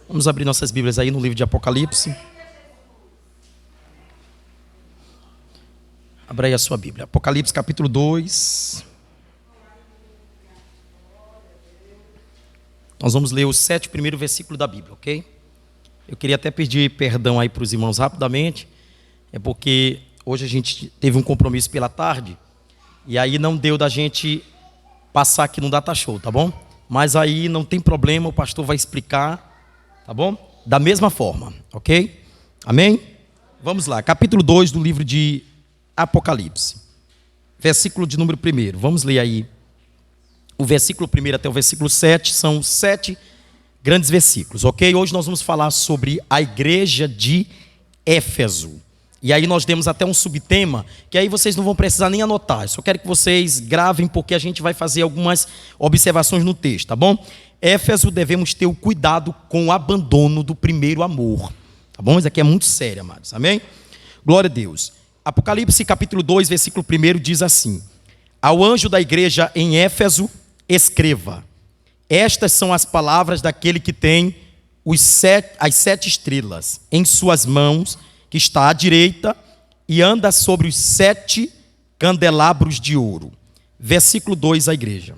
Vamos abrir nossas Bíblias aí no livro de Apocalipse. Abra aí a sua Bíblia. Apocalipse capítulo 2. Nós vamos ler os 7 primeiros versículos da Bíblia, ok? Eu queria até pedir perdão aí para os irmãos rapidamente. É porque hoje a gente teve um compromisso pela tarde. E aí não deu da gente passar aqui no Data Show, tá bom? Mas aí não tem problema, o pastor vai explicar. Tá bom? Da mesma forma, ok? Amém? Vamos lá, capítulo 2 do livro de Apocalipse. Versículo de número 1. Vamos ler aí. O versículo 1 até o versículo 7 são 7 grandes versículos, ok? Hoje nós vamos falar sobre a igreja de Éfeso. E aí nós demos até um subtema, que aí vocês não vão precisar nem anotar. Eu só quero que vocês gravem, porque a gente vai fazer algumas observações no texto, tá bom? Éfeso, devemos ter o cuidado com o abandono do primeiro amor. Tá bom? Isso aqui é muito sério, amados. Amém? Glória a Deus. Apocalipse capítulo 2, versículo 1 diz assim: Ao anjo da igreja em Éfeso, escreva: Estas são as palavras daquele que tem as 7 estrelas em suas mãos, que está à direita e anda sobre os 7 candelabros de ouro. Versículo 2, a igreja.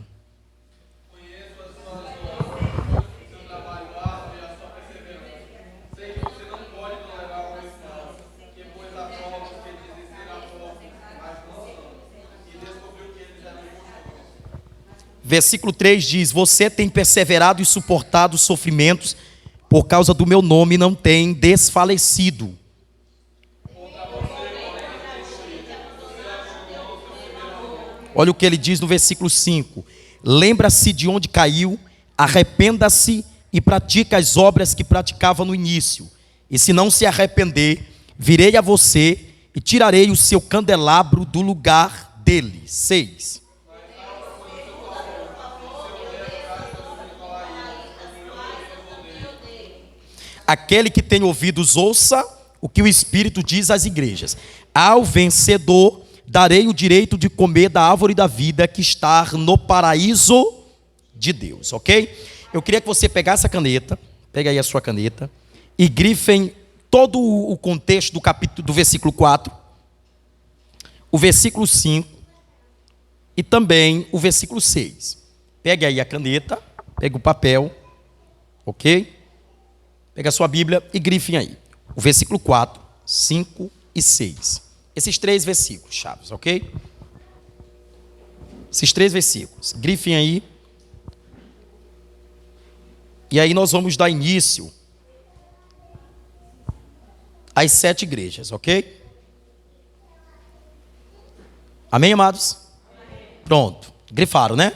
Versículo 3 diz: Você tem perseverado e suportado os sofrimentos por causa do meu nome, não tem desfalecido. Olha o que ele diz no versículo 5: Lembra-se de onde caiu, arrependa-se e pratica as obras que praticava no início. E se não se arrepender, virei a você e tirarei o seu candelabro do lugar dele. 6. Aquele que tem ouvidos, ouça o que o Espírito diz às igrejas. Ao vencedor darei o direito de comer da árvore da vida que está no paraíso de Deus, ok? Eu queria que você pegasse a caneta, pega aí a sua caneta, e grifem todo o contexto do capítulo, do versículo 4, o versículo 5 e também o versículo 6. Pegue aí a caneta, pegue o papel, ok? Pega a sua Bíblia e grifem aí. O versículo 4, 5 e 6. Esses 3 versículos chaves, ok? Esses 3 versículos. Grifem aí. E aí nós vamos dar início às 7 igrejas, ok? Amém, amados? Amém. Pronto. Grifaram, né?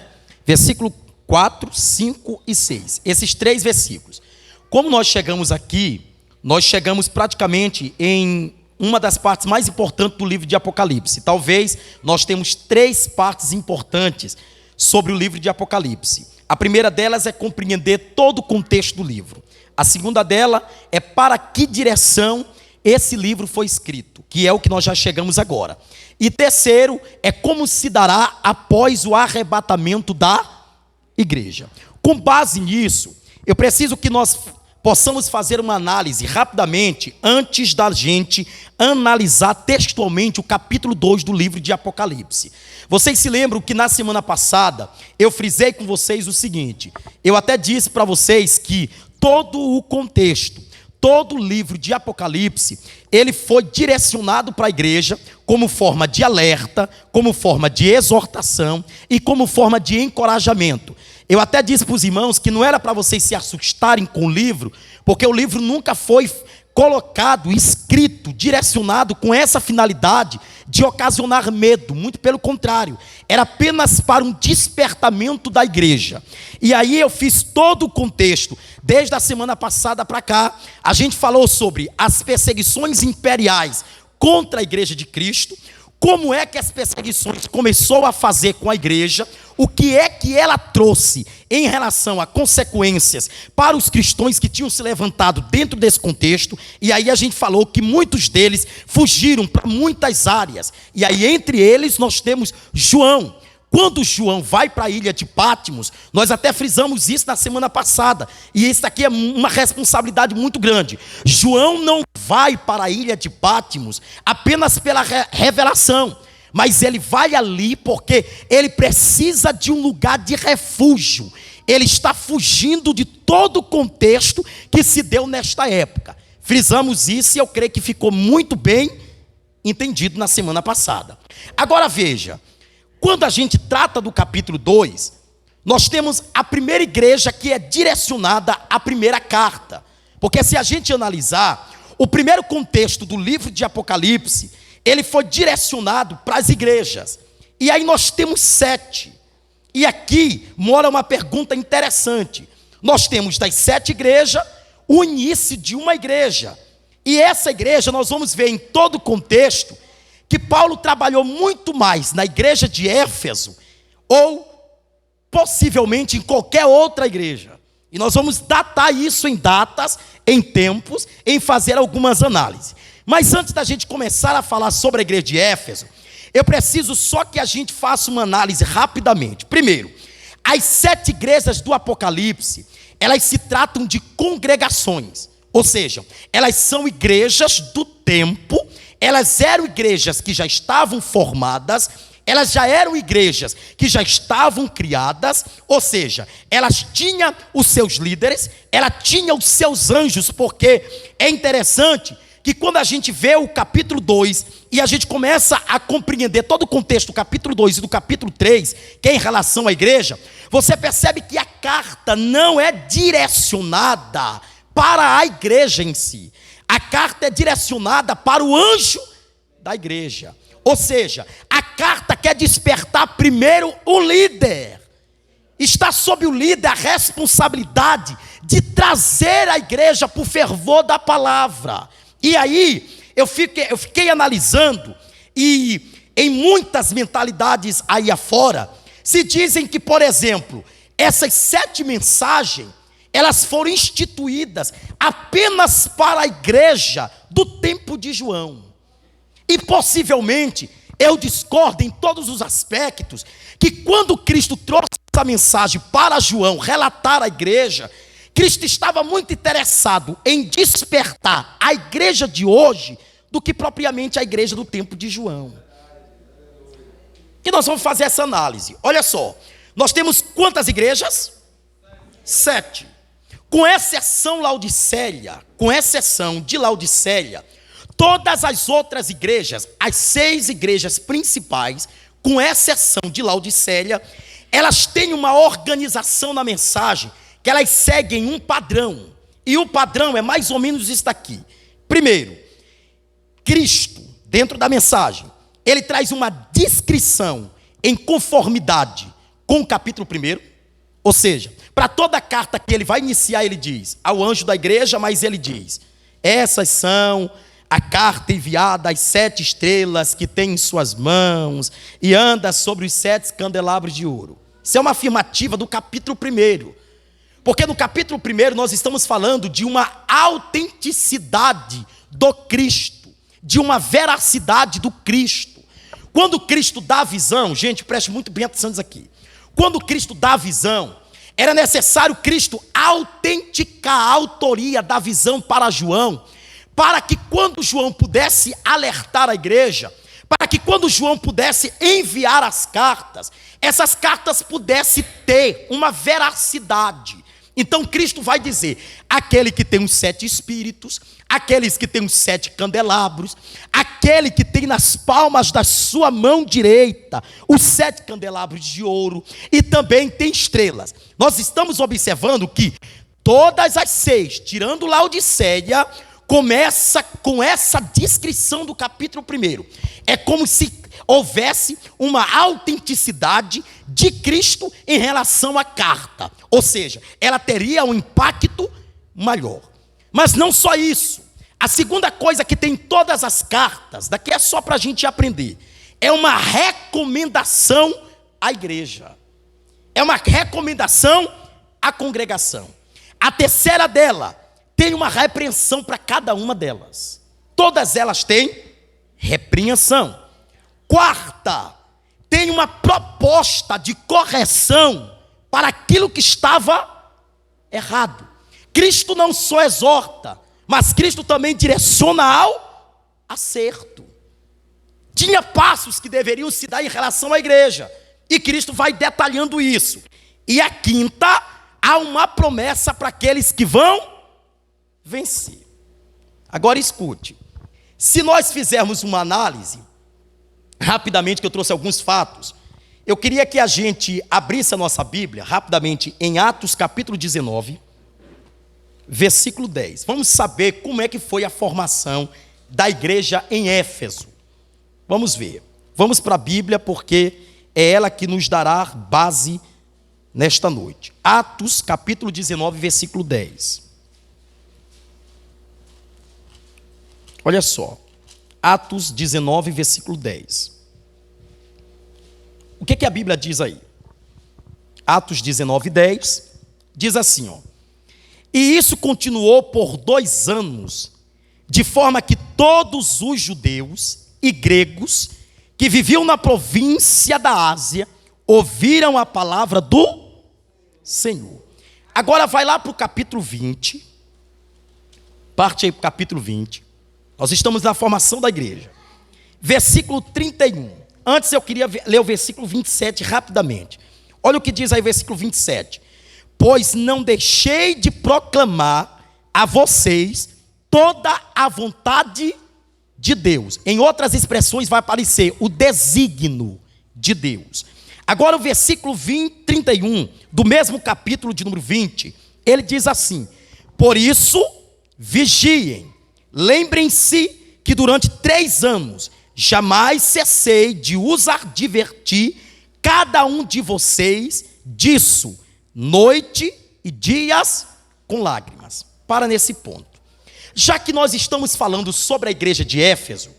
Versículo 4, 5 e 6. Esses 3 versículos. Como nós chegamos aqui, nós chegamos praticamente em uma das partes mais importantes do livro de Apocalipse. Talvez nós temos 3 partes importantes sobre o livro de Apocalipse. A primeira delas é compreender todo o contexto do livro. A segunda dela é para que direção esse livro foi escrito, que é o que nós já chegamos agora. E terceiro é como se dará após o arrebatamento da igreja. Com base nisso, eu preciso que nós possamos fazer uma análise rapidamente, antes da gente analisar textualmente o capítulo 2 do livro de Apocalipse. Vocês se lembram que na semana passada eu frisei com vocês o seguinte: eu até disse para vocês que todo o contexto, todo o livro de Apocalipse, ele foi direcionado para a igreja como forma de alerta, como forma de exortação e como forma de encorajamento. Eu até disse para os irmãos que não era para vocês se assustarem com o livro, porque o livro nunca foi colocado, escrito, direcionado com essa finalidade de ocasionar medo, muito pelo contrário, era apenas para um despertamento da igreja. E aí eu fiz todo o contexto, desde a semana passada para cá, a gente falou sobre as perseguições imperiais contra a igreja de Cristo, como é que as perseguições começou a fazer com a igreja, o que é que ela trouxe em relação a consequências para os cristãos que tinham se levantado dentro desse contexto. E aí a gente falou que muitos deles fugiram para muitas áreas. E aí entre eles nós temos João, quando João vai para a ilha de Pátimos, nós até frisamos isso na semana passada, e isso aqui é uma responsabilidade muito grande. João não vai para a ilha de Pátimos apenas pela revelação, mas ele vai ali porque ele precisa de um lugar de refúgio. Ele está fugindo de todo o contexto que se deu nesta época. Frisamos isso e eu creio que ficou muito bem entendido na semana passada. Agora veja, quando a gente trata do capítulo 2, nós temos a primeira igreja que é direcionada à primeira carta. Porque se a gente analisar, o primeiro contexto do livro de Apocalipse, ele foi direcionado para as igrejas. E aí nós temos 7. E aqui mora uma pergunta interessante. Nós temos das 7 igrejas, o início de uma igreja. E essa igreja nós vamos ver em todo o contexto que Paulo trabalhou muito mais na igreja de Éfeso, ou possivelmente em qualquer outra igreja. E nós vamos datar isso em datas, em tempos, em fazer algumas análises. Mas antes da gente começar a falar sobre a igreja de Éfeso, eu preciso só que a gente faça uma análise rapidamente. Primeiro, as 7 igrejas do Apocalipse, elas se tratam de congregações. Ou seja, elas são igrejas do tempo. Elas eram igrejas que já estavam formadas, elas já eram igrejas que já estavam criadas, ou seja, elas tinham os seus líderes, ela tinha os seus anjos, porque é interessante que quando a gente vê o capítulo 2 e a gente começa a compreender todo o contexto do capítulo 2 e do capítulo 3, que é em relação à igreja, você percebe que a carta não é direcionada para a igreja em si. A carta é direcionada para o anjo da igreja. Ou seja, a carta quer despertar primeiro o líder. Está sob o líder a responsabilidade de trazer a igreja para o fervor da palavra. E aí, eu fiquei analisando, e em muitas mentalidades aí afora, se dizem que, por exemplo, essas 7 mensagens, elas foram instituídas apenas para a igreja do tempo de João. E possivelmente, eu discordo em todos os aspectos, que quando Cristo trouxe essa mensagem para João relatar a igreja, Cristo estava muito interessado em despertar a igreja de hoje do que propriamente a igreja do tempo de João. E nós vamos fazer essa análise. Olha só, nós temos quantas igrejas? 7. Com exceção de Laodiceia, todas as outras igrejas, as 6 igrejas principais, com exceção de Laodiceia, elas têm uma organização na mensagem, que elas seguem um padrão. E o padrão é mais ou menos isso daqui. Primeiro, Cristo, dentro da mensagem, ele traz uma descrição em conformidade com o capítulo 1. Ou seja, para toda carta que ele vai iniciar, ele diz ao anjo da igreja, mas ele diz: essas são a carta enviada às 7 estrelas que tem em suas mãos e anda sobre os 7 candelabros de ouro. Isso é uma afirmativa do capítulo 1. Porque no capítulo 1 nós estamos falando de uma autenticidade do Cristo, de uma veracidade do Cristo. Quando Cristo dá a visão, gente, preste muito bem atenção nisso aqui. Quando Cristo dá a visão, era necessário Cristo autenticar a autoria da visão para João, para que quando João pudesse alertar a igreja, para que quando João pudesse enviar as cartas, essas cartas pudessem ter uma veracidade. Então Cristo vai dizer: aquele que tem os 7 espíritos, aqueles que tem os 7 candelabros, aquele que tem nas palmas da sua mão direita os 7 candelabros de ouro, e também tem estrelas. Nós estamos observando que todas as 6, tirando Laodiceia, começa com essa descrição do capítulo 1. É como se houvesse uma autenticidade de Cristo em relação à carta. Ou seja, ela teria um impacto maior. Mas não só isso. A segunda coisa que tem em todas as cartas, daqui é só para a gente aprender, é uma recomendação à igreja. É uma recomendação à congregação. A terceira dela tem uma repreensão para cada uma delas. Todas elas têm repreensão. Quarta, tem uma proposta de correção para aquilo que estava errado. Cristo não só exorta, mas Cristo também direciona ao acerto. Tinha passos que deveriam se dar em relação à igreja, e Cristo vai detalhando isso. E a quinta, há uma promessa para aqueles que vão vencer. Agora escute, se nós fizermos uma análise, rapidamente, que eu trouxe alguns fatos, eu queria que a gente abrisse a nossa Bíblia, rapidamente, em Atos capítulo 19, versículo 10. Vamos saber como é que foi a formação da igreja em Éfeso. Vamos ver. Vamos para a Bíblia, porque é ela que nos dará base nesta noite. Atos capítulo 19, versículo 10. Olha só. Atos 19, versículo 10. O que a Bíblia diz aí? Atos 19, 10, diz assim, ó. E isso continuou por 2 anos, de forma que todos os judeus e gregos que viviam na província da Ásia ouviram a palavra do Senhor. Agora vai lá para o capítulo 20, parte aí para o capítulo 20, nós estamos na formação da igreja, versículo 31. Antes eu queria ler o versículo 27 rapidamente. Olha o que diz aí o versículo 27. Pois não deixei de proclamar a vocês toda a vontade de Deus. Em outras expressões vai aparecer o desígnio de Deus. Agora o versículo 31, do mesmo capítulo de número 20, ele diz assim: por isso, vigiem, lembrem-se que durante 3 anos, jamais cessei de os advertir, cada um de vocês, disso, noite e dias com lágrimas. Para nesse ponto. Já que nós estamos falando sobre a igreja de Éfeso,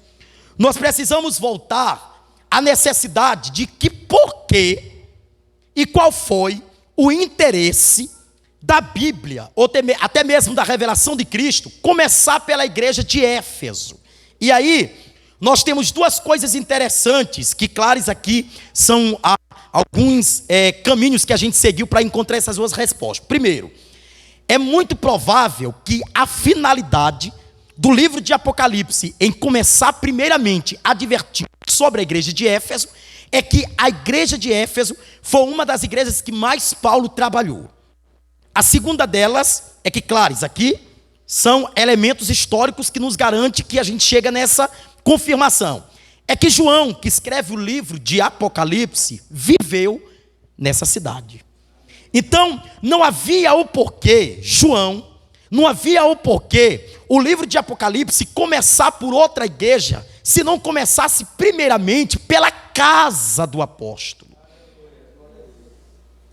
nós precisamos voltar à necessidade de que por quê e qual foi o interesse da Bíblia, ou até mesmo da revelação de Cristo, começar pela igreja de Éfeso. E aí, nós temos 2 coisas interessantes, que claras aqui são alguns caminhos que a gente seguiu para encontrar essas 2 respostas. Primeiro, é muito provável que a finalidade do livro de Apocalipse, em começar primeiramente a advertir sobre a igreja de Éfeso, é que a igreja de Éfeso foi uma das igrejas que mais Paulo trabalhou. A segunda delas é que, claro, aqui são elementos históricos que nos garante que a gente chega nessa confirmação. É que João, que escreve o livro de Apocalipse, viveu nessa cidade. Então, não havia o porquê, não havia o porquê o livro de Apocalipse começar por outra igreja, se não começasse primeiramente pela casa do apóstolo.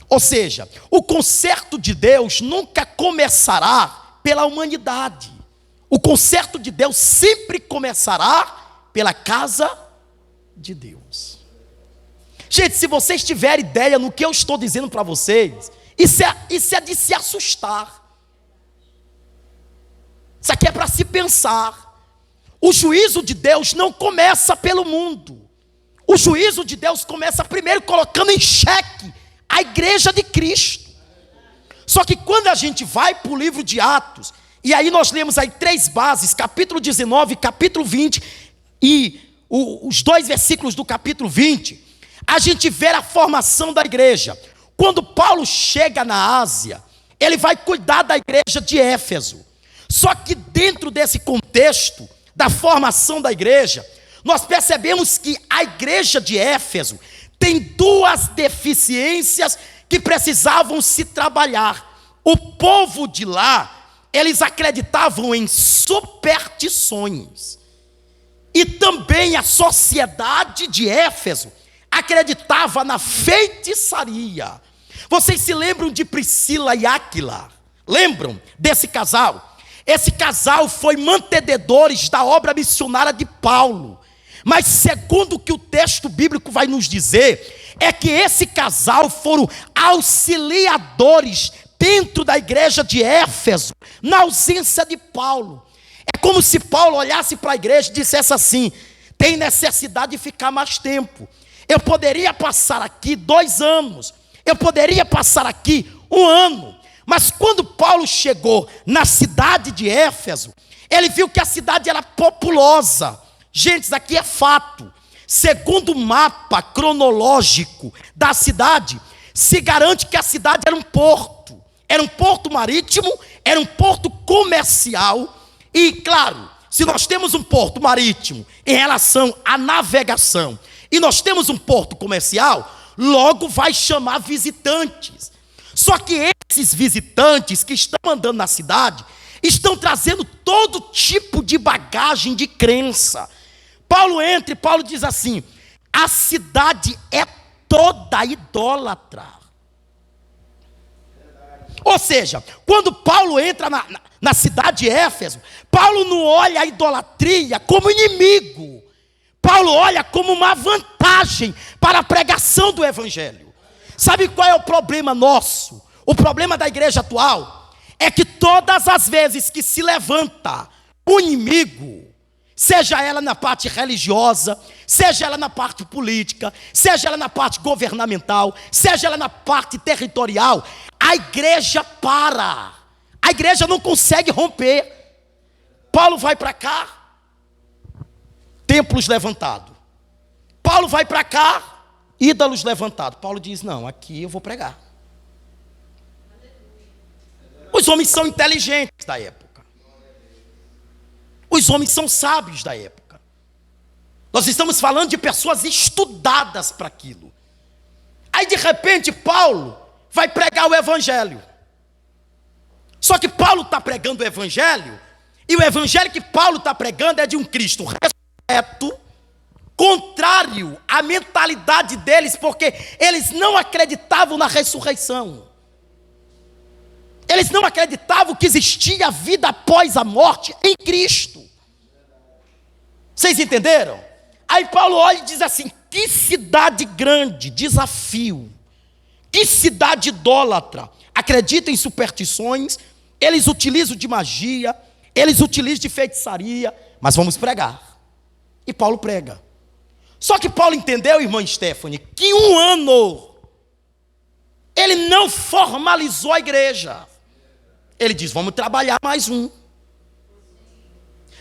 Ou seja, o conserto de Deus nunca começará pela humanidade. O conserto de Deus sempre começará pela casa de Deus. Gente, se vocês tiverem ideia no que eu estou dizendo para vocês, isso é de se assustar. Isso aqui é para se pensar. O juízo de Deus não começa pelo mundo. O juízo de Deus começa primeiro colocando em xeque a igreja de Cristo. Só que quando a gente vai para o livro de Atos, e aí nós lemos aí 3 bases, capítulo 19, capítulo 20, e os 2 versículos do capítulo 20, a gente vê a formação da igreja. Quando Paulo chega na Ásia, ele vai cuidar da igreja de Éfeso. Só que dentro desse contexto da formação da igreja, nós percebemos que a igreja de Éfeso tem 2 deficiências que precisavam se trabalhar. O povo de lá, eles acreditavam em superstições. E também a sociedade de Éfeso acreditava na feitiçaria. Vocês se lembram de Priscila e Áquila? Lembram desse casal? Esse casal foi mantenedores da obra missionária de Paulo. Mas segundo o que o texto bíblico vai nos dizer, é que esse casal foram auxiliadores dentro da igreja de Éfeso, na ausência de Paulo. É como se Paulo olhasse para a igreja e dissesse assim: tem necessidade de ficar mais tempo. Eu poderia passar aqui 2 anos. Eu poderia passar aqui 1 ano. Mas quando Paulo chegou na cidade de Éfeso, ele viu que a cidade era populosa. Gente, isso aqui é fato. Segundo o mapa cronológico da cidade, se garante que a cidade era um porto. Era um porto marítimo, era um porto comercial. E, claro, se nós temos um porto marítimo em relação à navegação, e nós temos um porto comercial, logo vai chamar visitantes. Só que esses visitantes que estão andando na cidade estão trazendo todo tipo de bagagem de crença. Paulo entra e Paulo diz assim: a cidade é toda idólatra. Ou seja, quando Paulo entra na cidade de Éfeso, Paulo não olha a idolatria como inimigo. Paulo olha como uma vantagem para a pregação do evangelho. Sabe qual é o problema nosso? O problema da igreja atual é que todas as vezes que se levanta o inimigo, seja ela na parte religiosa, seja ela na parte política, seja ela na parte governamental, seja ela na parte territorial, a igreja para. A igreja não consegue romper. Paulo vai para cá, templos levantados. Paulo vai para cá, ídolos levantados. Paulo diz: não, aqui eu vou pregar. Os homens são inteligentes da época. Os homens são sábios da época. Nós estamos falando de pessoas estudadas para aquilo. Aí de repente Paulo vai pregar o evangelho. Só que Paulo está pregando o evangelho, e o evangelho que Paulo está pregando é de um Cristo ressurreto, contrário à mentalidade deles, porque eles não acreditavam na ressurreição. Eles não acreditavam que existia vida após a morte em Cristo. Vocês entenderam? Aí Paulo olha e diz assim: que cidade grande, desafio. Que cidade idólatra. Acreditam em superstições, eles utilizam de magia, eles utilizam de feitiçaria, mas vamos pregar. E Paulo prega. Só que Paulo entendeu, irmã Stephanie, que 1 ano ele não formalizou a igreja. Ele diz: vamos trabalhar mais 1.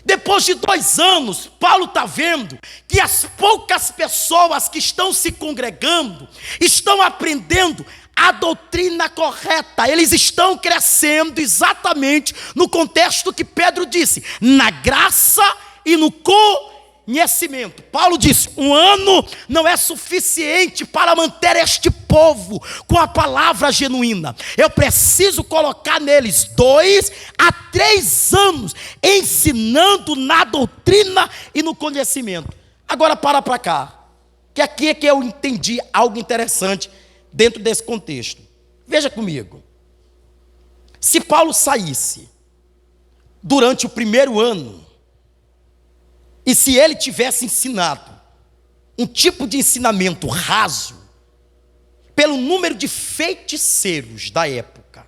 Depois de 2 anos, Paulo está vendo que as poucas pessoas que estão se congregando estão aprendendo a doutrina correta. Eles estão crescendo exatamente no contexto que Pedro disse: na graça e no conhecimento. Paulo disse: 1 ano não é suficiente para manter este povo com a palavra genuína. Eu preciso colocar neles 2 a 3 anos ensinando na doutrina e no conhecimento. Agora para cá, que aqui é que eu entendi algo interessante dentro desse contexto. Veja comigo. Se Paulo saísse durante o 1º ano, e se ele tivesse ensinado um tipo de ensinamento raso, pelo número de feiticeiros da época,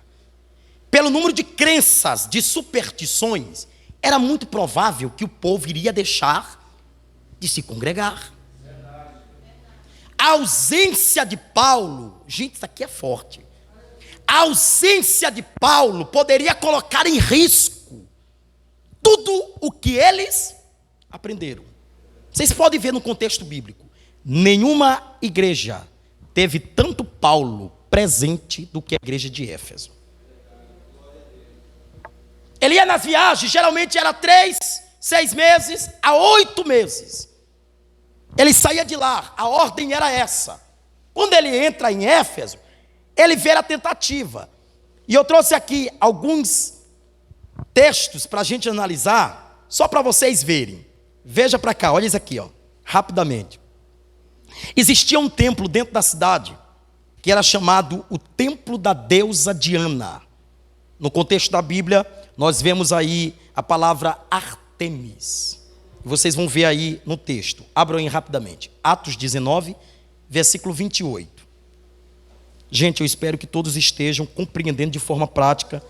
pelo número de crenças, de superstições, era muito provável que o povo iria deixar de se congregar. A ausência de Paulo, gente, isso aqui é forte. A ausência de Paulo poderia colocar em risco tudo o que eles aprenderam. Vocês podem ver no contexto bíblico, nenhuma igreja teve tanto Paulo presente do que a igreja de Éfeso. Ele ia nas viagens, geralmente era 3, 6 meses a 8 meses. Ele saía de lá, a ordem era essa. Quando ele entra em Éfeso, ele vê a tentativa. E eu trouxe aqui alguns textos para a gente analisar, só para vocês verem. Veja para cá, olha isso aqui, ó, rapidamente. Existia um templo dentro da cidade, que era chamado o Templo da Deusa Diana. No contexto da Bíblia, nós vemos aí a palavra Artemis. Vocês vão ver aí no texto. Abram aí rapidamente. Atos 19, versículo 28. Gente, eu espero que todos estejam compreendendo de forma prática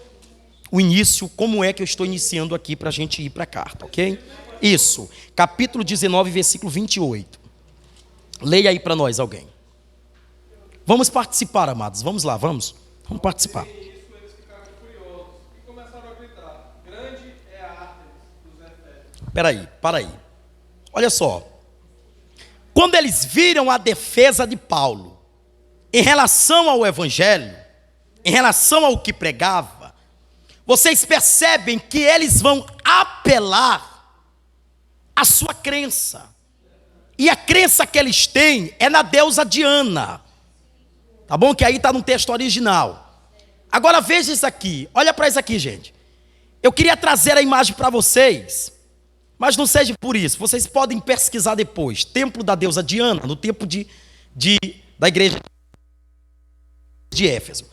o início, como é que eu estou iniciando aqui para a gente ir para a carta, ok? Isso, capítulo 19, versículo 28. Leia aí para nós alguém. Vamos participar, amados. Vamos lá, vamos participar. Eles ficaram furiosos e começaram a gritar: grande é a Ártemis dos Efésios. Para aí. Olha só. Quando eles viram a defesa de Paulo em relação ao evangelho, em relação ao que pregava, vocês percebem que eles vão apelar à sua crença. E a crença que eles têm é na deusa Diana. Tá bom? Que aí está no texto original. Agora veja isso aqui. Olha para isso aqui, gente. Eu queria trazer a imagem para vocês, mas não seja por isso. Vocês podem pesquisar depois. Templo da deusa Diana, no tempo da igreja de Éfeso.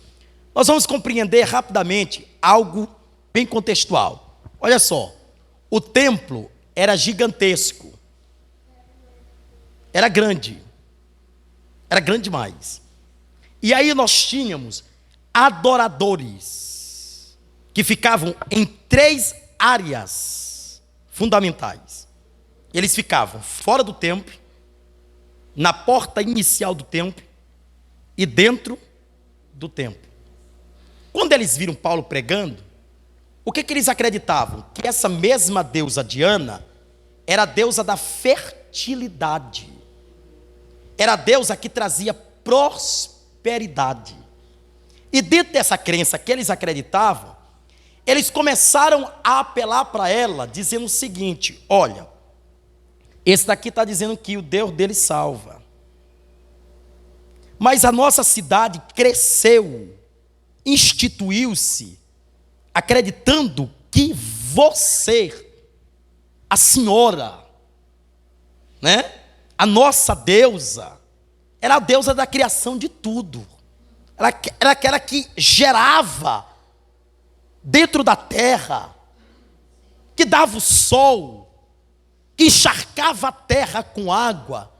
Nós vamos compreender rapidamente algo bem contextual. Olha só. O templo era gigantesco. Era grande demais. E aí nós tínhamos adoradores que ficavam em 3 áreas fundamentais. Eles ficavam fora do templo, na porta inicial do templo e dentro do templo. Quando eles viram Paulo pregando, o que eles acreditavam? Que essa mesma deusa Diana era a deusa da fertilidade. Era a deusa que trazia prosperidade. E dentro dessa crença que eles acreditavam, eles começaram a apelar para ela, dizendo o seguinte: olha, esse daqui está dizendo que o Deus dele salva. Mas a nossa cidade cresceu, instituiu-se, acreditando que você, a senhora, né? A nossa deusa era a deusa da criação de tudo. Ela era aquela que gerava dentro da terra, que dava o sol, que encharcava a terra com água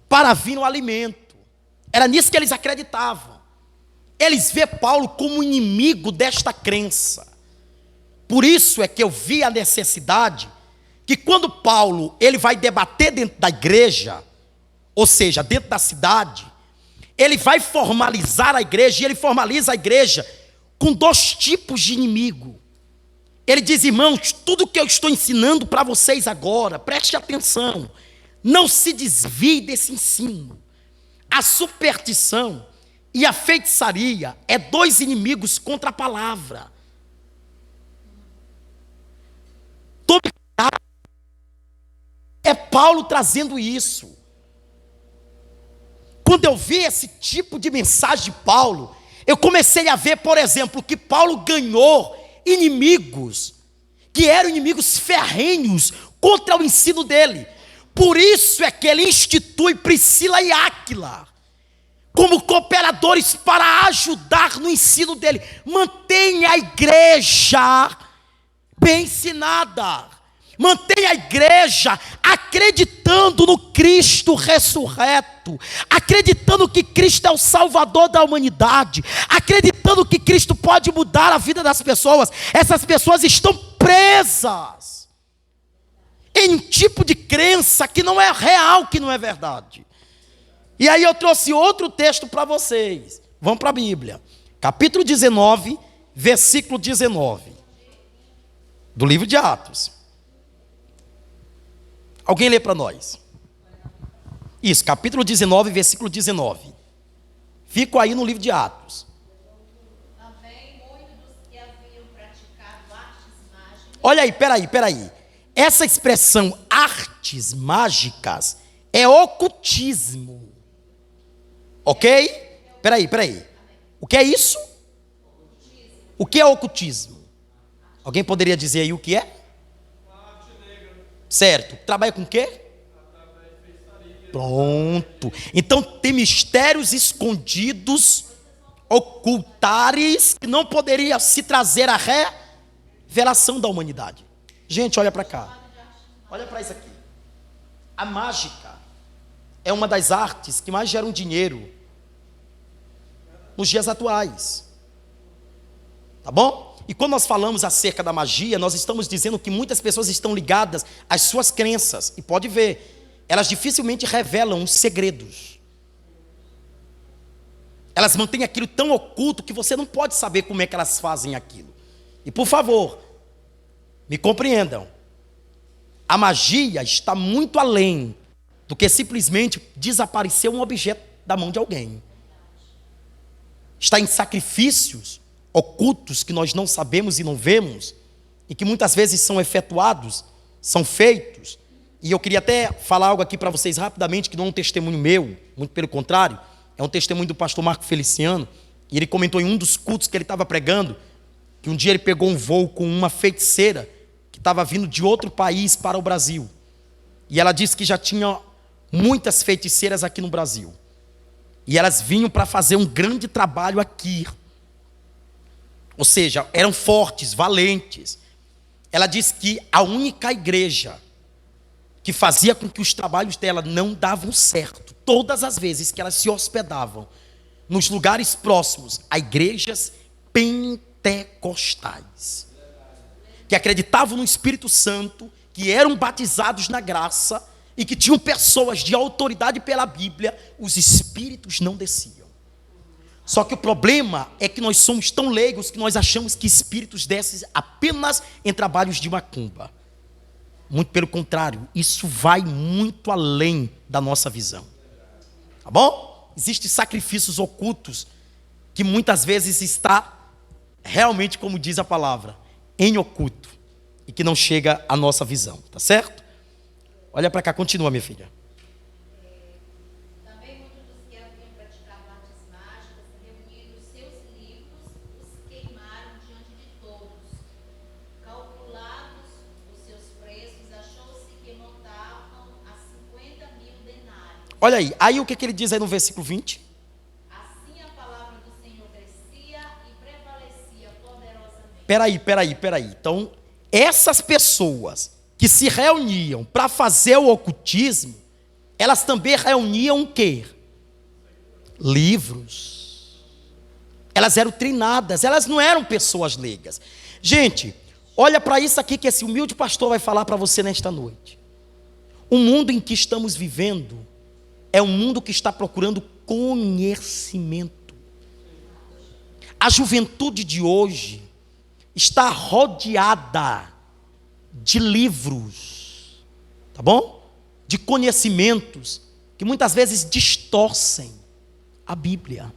para vir o alimento. Era nisso que eles acreditavam. Eles vê Paulo como inimigo desta crença. Por isso é que eu vi a necessidade que quando Paulo ele vai debater dentro da igreja, ou seja, dentro da cidade, ele vai formalizar a igreja, e ele formaliza a igreja com 2 tipos de inimigo. Ele diz: irmãos, tudo que eu estou ensinando para vocês agora, preste atenção, não se desvie desse ensino. A superstição e a feitiçaria é 2 inimigos contra a palavra. Tome cuidado. É Paulo trazendo isso. Quando eu vi esse tipo de mensagem de Paulo, eu comecei a ver, por exemplo, que Paulo ganhou inimigos, que eram inimigos ferrenhos contra o ensino dele. Por isso é que ele institui Priscila e Áquila como cooperadores para ajudar no ensino dele. Mantenha a igreja bem ensinada. Mantenha a igreja acreditando no Cristo ressurreto, acreditando que Cristo é o Salvador da humanidade, acreditando que Cristo pode mudar a vida das pessoas. Essas pessoas estão presas em um tipo de crença que não é real, que não é verdade. E aí eu trouxe outro texto para vocês. Vamos para a Bíblia. Capítulo 19, versículo 19. Do livro de Atos. Alguém lê para nós. Isso, capítulo 19, versículo 19. Fico aí no livro de Atos. Também muitos dos que haviam praticado artes mágicas. Olha aí, peraí. Essa expressão artes mágicas é ocultismo. Ok? Peraí. O que é isso? O que é ocultismo? Alguém poderia dizer aí o que é? Certo. Trabalha com o quê? Pronto. Então tem mistérios escondidos, ocultares, que não poderia se trazer a revelação da humanidade. Gente, olha para cá. Olha para isso aqui. A mágica é uma das artes que mais geram dinheiro nos dias atuais. Tá bom? E quando nós falamos acerca da magia, nós estamos dizendo que muitas pessoas estão ligadas às suas crenças. E pode ver elas dificilmente revelam os segredos. Elas mantêm aquilo tão oculto que você não pode saber como é que elas fazem aquilo. E por favor, me compreendam. A magia está muito além do que simplesmente desaparecer um objeto da mão de alguém. Está em sacrifícios ocultos que nós não sabemos e não vemos, e que muitas vezes são efetuados, são feitos. E eu queria até falar algo aqui para vocês rapidamente, que não é um testemunho meu, muito pelo contrário, é um testemunho do pastor Marco Feliciano, e ele comentou em um dos cultos que ele estava pregando, que um dia ele pegou um voo com uma feiticeira, que estava vindo de outro país para o Brasil. E ela disse que já tinha muitas feiticeiras aqui no Brasil. E elas vinham para fazer um grande trabalho aqui. Ou seja, eram fortes, valentes. Ela disse que a única igreja que fazia com que os trabalhos dela não davam certo, todas as vezes que elas se hospedavam nos lugares próximos a igrejas pentecostais, que acreditavam no Espírito Santo, que eram batizados na graça e que tinham pessoas de autoridade pela Bíblia, os espíritos não desciam. Só que o problema é que nós somos tão leigos que nós achamos que espíritos descem apenas em trabalhos de macumba. Muito pelo contrário, isso vai muito além da nossa visão. Tá bom? Existem sacrifícios ocultos que muitas vezes está realmente, como diz a palavra, em oculto, e que não chega à nossa visão, tá certo? Olha para cá, continua, minha filha. Também muitos dos que haviam praticado artes mágicas, reunindo os seus livros, os queimaram diante de todos. Calculados os seus preços, achou-se que montavam a 50.000 denários. Olha aí o que ele diz aí no versículo 20? Assim a palavra do Senhor crescia e prevalecia poderosamente. Peraí. Então, essas pessoas que se reuniam para fazer o ocultismo, elas também reuniam o quê? Livros. Elas eram treinadas, elas não eram pessoas leigas. Gente, olha para isso aqui que esse humilde pastor vai falar para você nesta noite. O mundo em que estamos vivendo é um mundo que está procurando conhecimento. A juventude de hoje está rodeada de livros, tá bom? De conhecimentos que muitas vezes distorcem a Bíblia.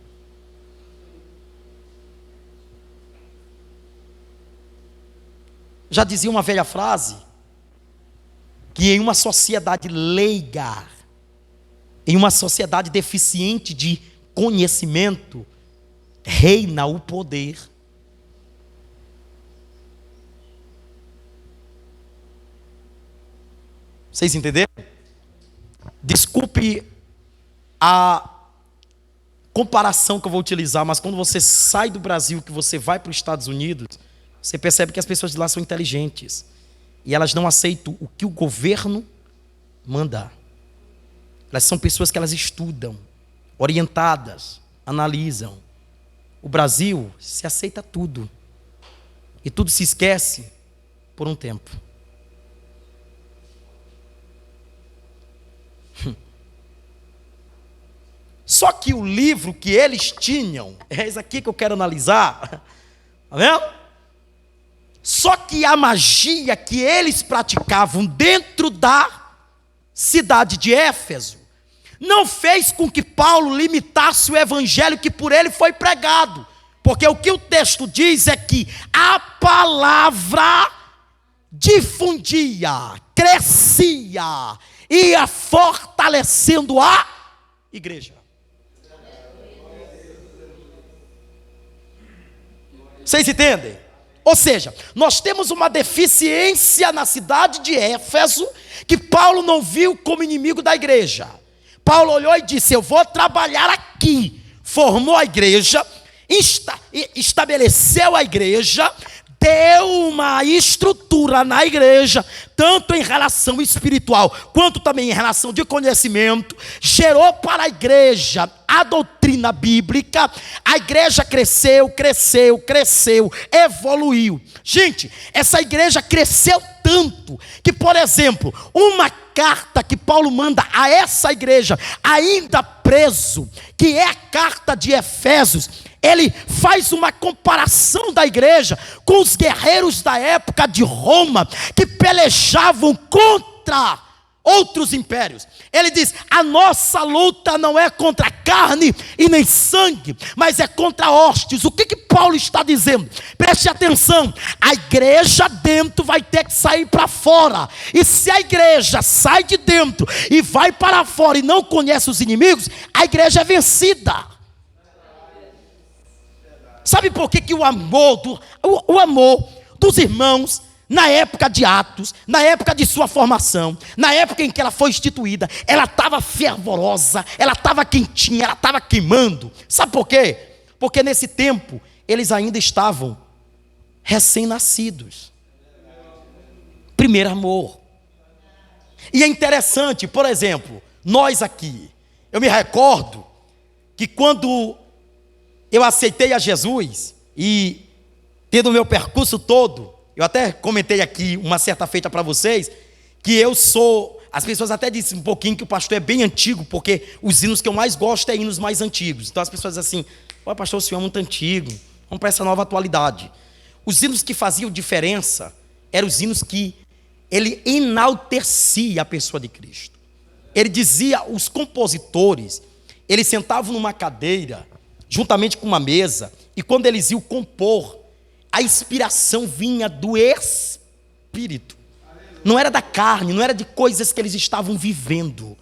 Já dizia uma velha frase que em uma sociedade leiga, em uma sociedade deficiente de conhecimento, reina o poder. Vocês entenderam? Desculpe a comparação que eu vou utilizar, mas quando você sai do Brasil, que você vai para os Estados Unidos, você percebe que as pessoas de lá são inteligentes. E elas não aceitam o que o governo manda. Elas são pessoas que elas estudam, orientadas, analisam. O Brasil se aceita tudo. E tudo se esquece por um tempo. Só que o livro que eles tinham, é isso aqui que eu quero analisar, tá vendo? Só que a magia que eles praticavam dentro da cidade de Éfeso, não fez com que Paulo limitasse o evangelho que por ele foi pregado, porque o que o texto diz é que a palavra difundia, crescia, ia fortalecendo a igreja. Vocês entendem? Ou seja, nós temos uma deficiência na cidade de Éfeso que Paulo não viu como inimigo da igreja. Paulo olhou e disse: eu vou trabalhar aqui. Formou a igreja, estabeleceu a igreja, ter uma estrutura na igreja, tanto em relação espiritual, quanto também em relação de conhecimento, gerou para a igreja a doutrina bíblica. A igreja cresceu, evoluiu. Gente, essa igreja cresceu tanto que, por exemplo, uma carta que Paulo manda a essa igreja, ainda preso, que é a carta de Efésios, ele faz uma comparação da igreja com os guerreiros da época de Roma, que pelejavam contra outros impérios. Ele diz: a nossa luta não é contra carne e nem sangue, mas é contra hostes. O que Paulo está dizendo? Preste atenção, a igreja dentro vai ter que sair para fora, e se a igreja sai de dentro e vai para fora e não conhece os inimigos, a igreja é vencida. Sabe por que o amor dos irmãos, na época de Atos, na época de sua formação, na época em que ela foi instituída, ela estava fervorosa, ela estava quentinha, ela estava queimando? Sabe por quê? Porque nesse tempo eles ainda estavam recém-nascidos. Primeiro amor. E é interessante, por exemplo, nós aqui, eu me recordo que quando eu aceitei a Jesus, e tendo o meu percurso todo, eu até comentei aqui uma certa feita para vocês, que eu sou, as pessoas até dizem um pouquinho que o pastor é bem antigo, porque os hinos que eu mais gosto é hinos mais antigos. Então as pessoas dizem assim: "Ó, pastor, o senhor é muito antigo, vamos para essa nova atualidade." Os hinos que faziam diferença eram os hinos que ele enaltecia a pessoa de Cristo. Ele dizia, os compositores, eles sentavam numa cadeira, juntamente com uma mesa, e quando eles iam compor, a inspiração vinha do Espírito. Não era da carne, não era de coisas que eles estavam vivendo,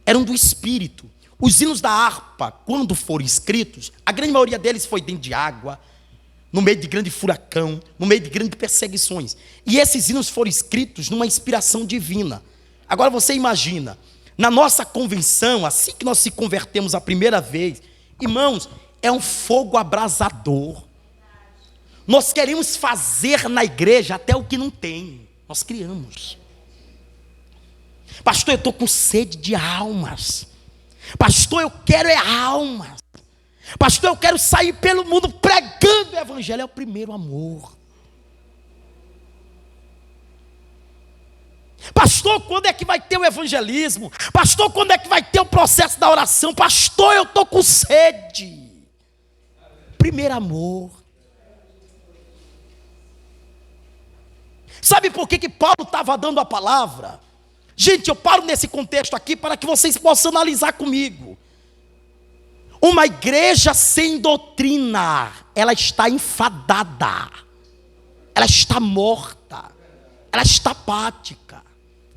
eram do Espírito. Os hinos da harpa, quando foram escritos, a grande maioria deles foi dentro de água, no meio de grande furacão, no meio de grandes perseguições. E esses hinos foram escritos numa inspiração divina. Agora você imagina, na nossa convenção, assim que nós se convertemos a primeira vez, irmãos, é um fogo abrasador. Nós queremos fazer na igreja até o que não tem. Nós criamos. Pastor, eu estou com sede de almas. Pastor, eu quero almas. Pastor, eu quero sair pelo mundo pregando o evangelho. É o primeiro amor. Pastor, quando é que vai ter o evangelismo? Pastor, quando é que vai ter o processo da oração? Pastor, eu estou com sede. Primeiro amor. Sabe por que Paulo estava dando a palavra? Gente, eu paro nesse contexto aqui para que vocês possam analisar comigo. Uma igreja sem doutrina, ela está enfadada, ela está morta, ela está apática,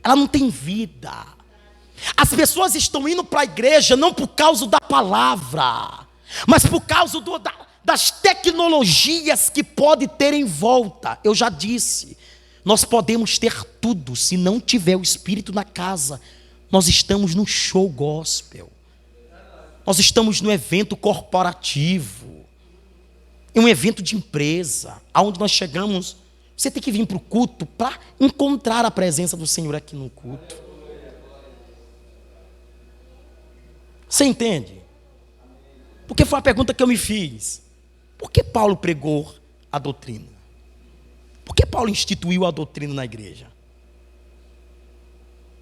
ela não tem vida. As pessoas estão indo para a igreja não por causa da palavra, mas por causa das tecnologias que pode ter em volta. Eu já disse, nós podemos ter tudo, se não tiver o Espírito na casa, nós estamos no show gospel. Nós estamos no evento corporativo, em um evento de empresa, aonde nós chegamos. Você tem que vir para o culto para encontrar a presença do Senhor aqui no culto. Você entende? Porque foi a pergunta que eu me fiz. Por que Paulo pregou a doutrina? Por que Paulo instituiu a doutrina na igreja?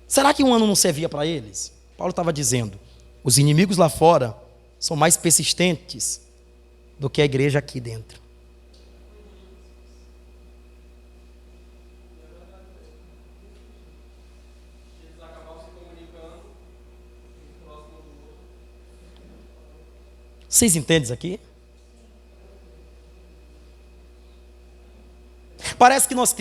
Será que um ano não servia para eles? Paulo estava dizendo: os inimigos lá fora são mais persistentes do que a igreja aqui dentro. Eles acabam se comunicando próximo do outro. Vocês entendem isso aqui? Parece que nós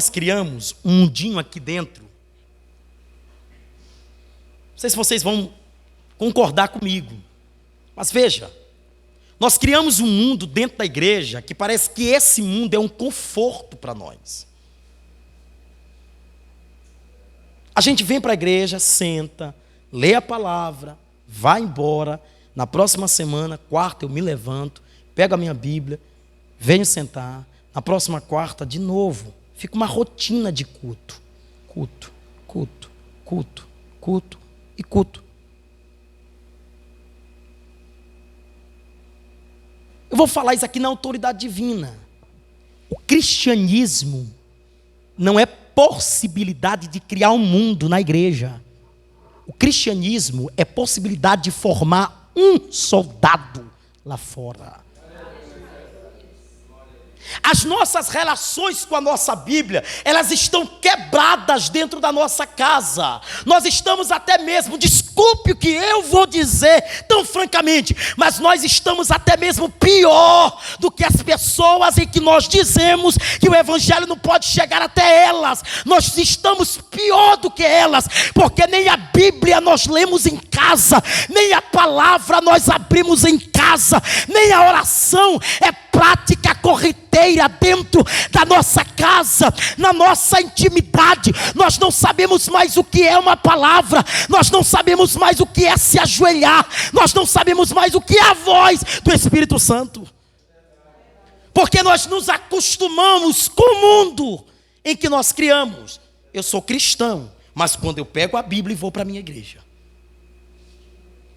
criamos um mundinho aqui dentro. Não sei se vocês vão concordar comigo, mas veja, nós criamos um mundo dentro da igreja que parece que esse mundo é um conforto para nós. A gente vem para a igreja, senta, lê a palavra, vai embora. Na próxima semana, quarta, eu me levanto, pego a minha Bíblia venho sentar. Na próxima quarta, de novo. Fica uma rotina de culto. Culto, culto, culto, culto e culto. Eu vou falar isso aqui na autoridade divina. O cristianismo não é possibilidade de criar um mundo na igreja. O cristianismo é possibilidade de formar um soldado lá fora. As nossas relações com a nossa Bíblia, elas estão quebradas dentro da nossa casa. Nós estamos até mesmo, desculpe o que eu vou dizer tão francamente, mas nós estamos até mesmo pior do que as pessoas em que nós dizemos que o Evangelho não pode chegar até elas. Nós estamos pior do que elas, porque nem a Bíblia nós lemos em casa, nem a palavra nós abrimos em casa, nem a oração é prática corriqueira dentro da nossa casa, na nossa intimidade. Nós não sabemos mais o que é uma palavra, nós não sabemos mais o que é se ajoelhar, nós não sabemos mais o que é a voz do Espírito Santo, porque nós nos acostumamos com o mundo em que nós criamos. Eu sou cristão, mas quando eu pego a Bíblia e vou para a minha igreja,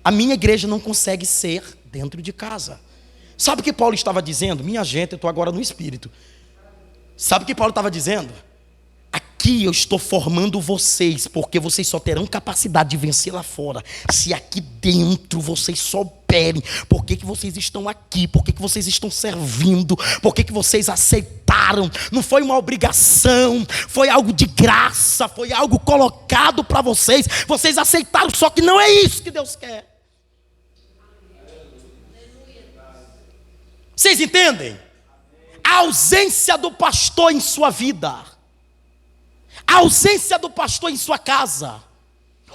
a minha igreja não consegue ser dentro de casa. Sabe o que Paulo estava dizendo? Minha gente, eu estou agora no Espírito. Sabe o que Paulo estava dizendo? Aqui eu estou formando vocês, porque vocês só terão capacidade de vencer lá fora se aqui dentro vocês souberem por que vocês estão aqui, por que vocês estão servindo, por que vocês aceitaram. Não foi uma obrigação, foi algo de graça, foi algo colocado para vocês. Vocês aceitaram, só que não é isso que Deus quer. Vocês entendem? A ausência do pastor em sua vida, a ausência do pastor em sua casa.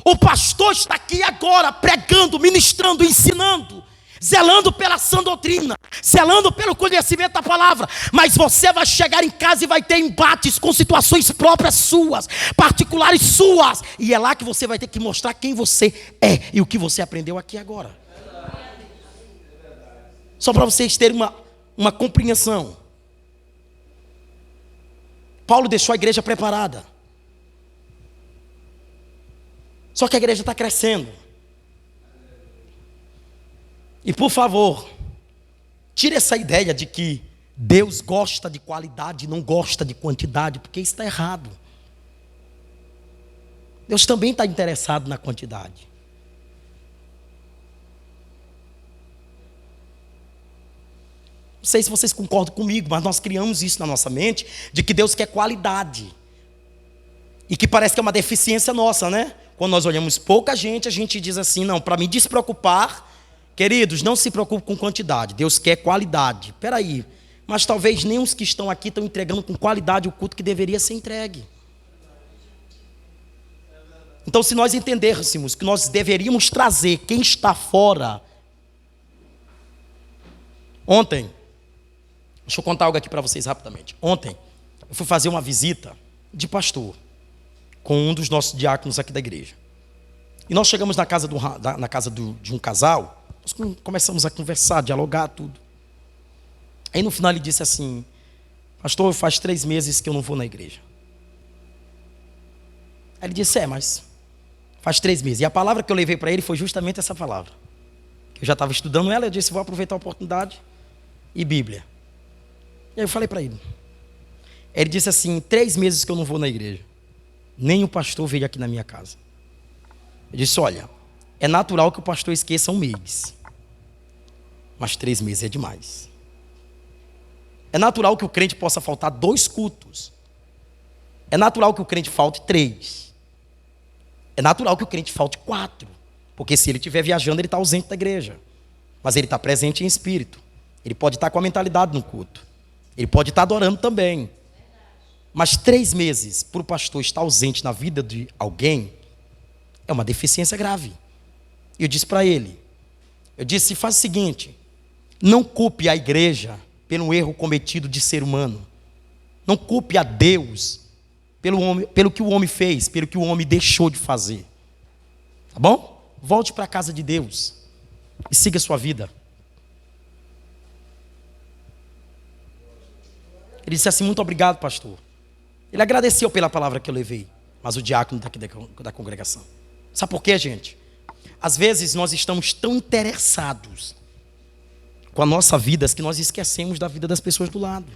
O pastor está aqui agora pregando, ministrando, ensinando, zelando pela sã doutrina, zelando pelo conhecimento da palavra. Mas você vai chegar em casa e vai ter embates com situações próprias suas, particulares suas. E é lá que você vai ter que mostrar quem você é e o que você aprendeu aqui agora. Só para vocês terem uma compreensão. Paulo deixou a igreja preparada. Só que a igreja está crescendo. E por favor, tire essa ideia de que Deus gosta de qualidade e não gosta de quantidade, porque isso está errado. Deus também está interessado na quantidade. Não sei se vocês concordam comigo, mas nós criamos isso na nossa mente, de que Deus quer qualidade. E que parece que é uma deficiência nossa, né? Quando nós olhamos pouca gente, a gente diz assim, não, para me despreocupar, queridos, não se preocupe com quantidade, Deus quer qualidade. Espera aí, mas talvez nem os que estão aqui estão entregando com qualidade o culto que deveria ser entregue. Então, se nós entendêssemos que nós deveríamos trazer quem está fora. Ontem, deixa eu contar algo aqui para vocês rapidamente. Ontem, eu fui fazer uma visita de pastor com um dos nossos diáconos aqui da igreja. E nós chegamos na casa, de um casal, nós começamos a conversar, dialogar, tudo. Aí no final ele disse assim, pastor, faz 3 meses que eu não vou na igreja. Aí ele disse, mas faz 3 meses. E a palavra que eu levei para ele foi justamente essa palavra. Eu já estava estudando ela, eu disse, vou aproveitar a oportunidade e Bíblia. E aí eu falei para ele. Ele disse assim, 3 meses que eu não vou na igreja. Nem o pastor veio aqui na minha casa. Eu disse, olha, é natural que o pastor esqueça um mês. Mas 3 meses é demais. É natural que o crente possa faltar 2 cultos. É natural que o crente falte 3. É natural que o crente falte 4. Porque se ele estiver viajando, ele está ausente da igreja. Mas ele está presente em espírito. Ele pode estar com a mentalidade no culto. Ele pode estar adorando também. Mas 3 meses para o pastor estar ausente na vida de alguém é uma deficiência grave. E eu disse para ele, eu disse, faz o seguinte, não culpe a igreja pelo erro cometido de ser humano. Não culpe a Deus pelo que o homem fez, pelo que o homem deixou de fazer. Tá bom? Volte para a casa de Deus e siga a sua vida. Ele disse assim: muito obrigado, pastor. Ele agradeceu pela palavra que eu levei. Mas o diácono daqui da congregação. Sabe por quê, gente? Às vezes nós estamos tão interessados com a nossa vida que nós esquecemos da vida das pessoas do lado.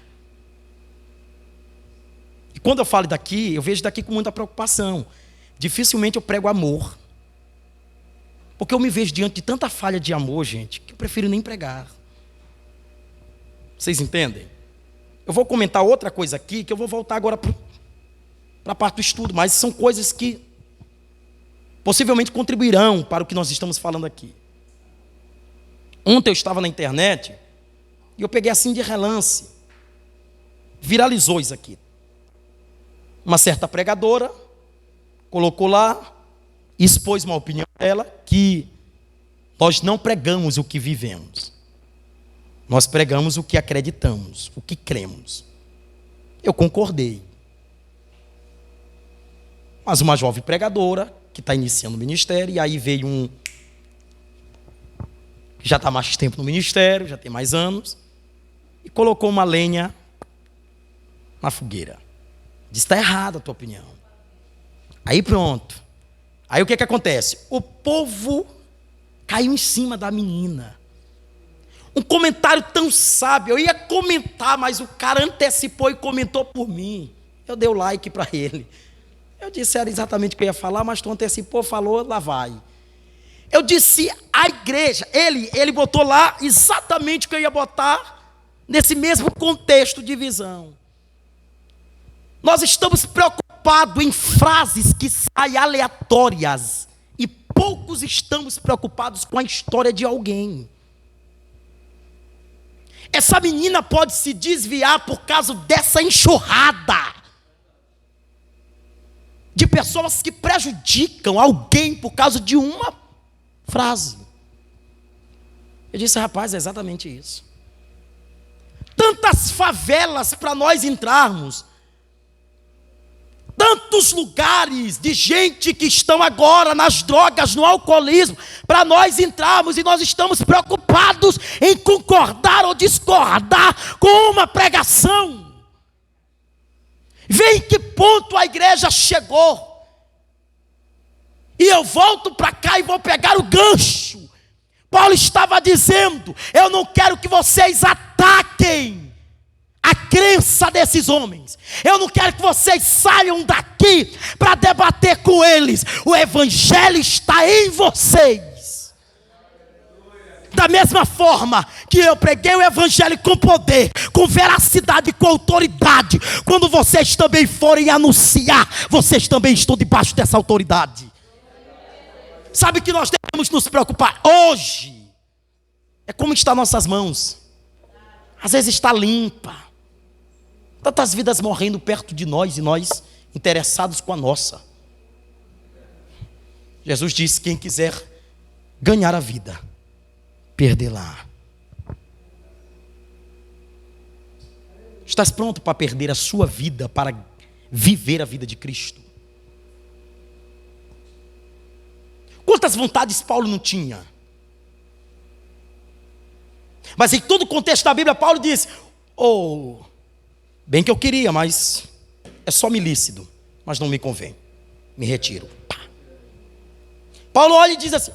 E quando eu falo daqui, eu vejo daqui com muita preocupação. Dificilmente eu prego amor. Porque eu me vejo diante de tanta falha de amor, gente, que eu prefiro nem pregar. Vocês entendem? Eu vou comentar outra coisa aqui, que eu vou voltar agora para a parte do estudo, mas são coisas que possivelmente contribuirão para o que nós estamos falando aqui. Ontem eu estava na internet e eu peguei assim de relance. Viralizou isso aqui. Uma certa pregadora colocou lá, expôs uma opinião dela, que nós não pregamos o que vivemos. Nós pregamos o que acreditamos, o que cremos. Eu concordei. Mas uma jovem pregadora, que está iniciando o ministério, e aí veio um que já está mais tempo no ministério, já tem mais anos, e colocou uma lenha na fogueira. Diz: está errada a tua opinião. Aí pronto. Aí o que acontece? O povo caiu em cima da menina. Um comentário tão sábio. Eu ia comentar, mas o cara antecipou e comentou por mim. Eu dei o like para ele. Eu disse: era exatamente o que eu ia falar, mas tu antecipou, falou, lá vai. Eu disse: a igreja, ele botou lá exatamente o que eu ia botar nesse mesmo contexto de visão. Nós estamos preocupados em frases que saem aleatórias e poucos estamos preocupados com a história de alguém. Essa menina pode se desviar por causa dessa enxurrada de pessoas que prejudicam alguém por causa de uma frase. Eu disse: rapaz, é exatamente isso. Tantas favelas para nós entrarmos, tantos lugares de gente que estão agora nas drogas, no alcoolismo, para nós entrarmos, e nós estamos preocupados em concordar ou discordar com uma pregação. Vê em que ponto a igreja chegou. E eu volto para cá e vou pegar o gancho. Paulo estava dizendo: eu não quero que vocês ataquem a crença desses homens. Eu não quero que vocês saiam daqui para debater com eles. O evangelho está em vocês. Da mesma forma que eu preguei o evangelho com poder, com veracidade, com autoridade, quando vocês também forem anunciar, vocês também estão debaixo dessa autoridade. Sabe que nós devemos nos preocupar hoje? É como está nossas mãos. Às vezes está limpa. Tantas vidas morrendo perto de nós e nós interessados com a nossa. Jesus disse: quem quiser ganhar a vida, perdê-la. Estás pronto para perder a sua vida para viver a vida de Cristo? Quantas vontades Paulo não tinha? Mas em todo o contexto da Bíblia, Paulo diz: bem que eu queria, mas é só me lícito, mas não me convém, me retiro. Pá. Paulo olha e diz assim: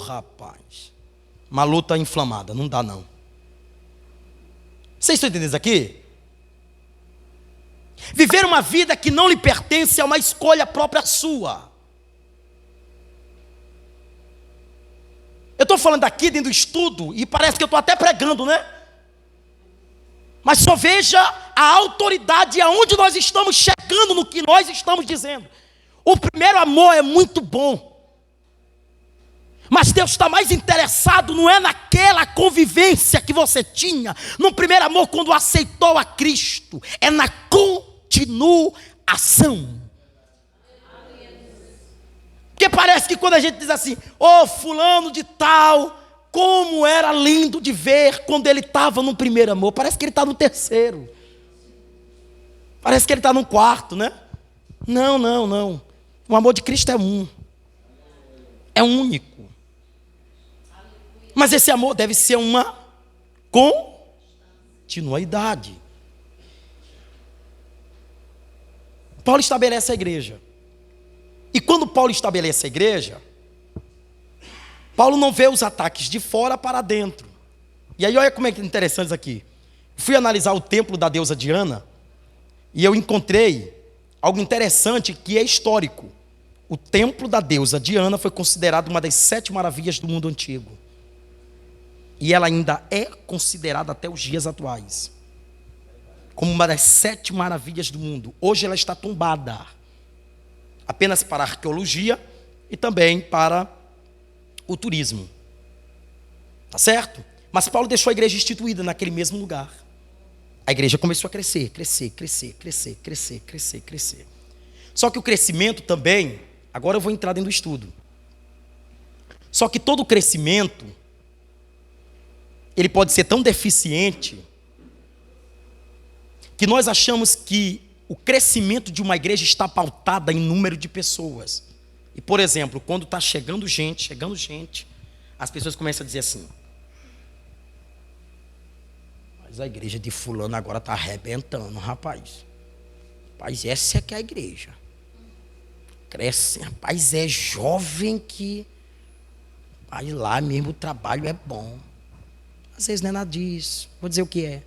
rapaz, uma luta inflamada, não dá não. Vocês estão entendendo isso aqui? Viver uma vida que não lhe pertence é uma escolha própria sua. Eu estou falando aqui dentro do estudo e parece que eu estou até pregando, né? Mas só veja a autoridade aonde nós estamos chegando no que nós estamos dizendo. O primeiro amor é muito bom. Mas Deus está mais interessado, não é naquela convivência que você tinha no primeiro amor quando aceitou a Cristo. É na continuação. Porque parece que quando a gente diz assim: fulano de tal, como era lindo de ver quando ele estava no primeiro amor. Parece que ele está no terceiro. Parece que ele está no quarto, né? Não. O amor de Cristo é um. É único. Mas esse amor deve ser uma continuidade. Paulo estabelece a igreja. E quando Paulo estabelece a igreja, Paulo não vê os ataques de fora para dentro. E aí olha como é que é interessante isso aqui. Fui analisar o templo da deusa Diana e eu encontrei algo interessante que é histórico. O templo da deusa Diana foi considerado uma das 7 maravilhas do mundo antigo. E ela ainda é considerada até os dias atuais como uma das 7 maravilhas do mundo. Hoje ela está tombada, apenas para a arqueologia e também para o turismo. Tá certo? Mas Paulo deixou a igreja instituída naquele mesmo lugar. A igreja começou a crescer. Só que o crescimento também, agora eu vou entrar dentro do estudo. Só que todo crescimento, ele pode ser tão deficiente que nós achamos que o crescimento de uma igreja está pautada em número de pessoas. E, por exemplo, quando está chegando gente, as pessoas começam a dizer assim: mas a igreja de fulano agora está arrebentando, rapaz. Rapaz, essa é que é a igreja. Cresce, rapaz, é jovem que... Vai lá mesmo, o trabalho é bom. Às vezes não é nada disso. Vou dizer o que é.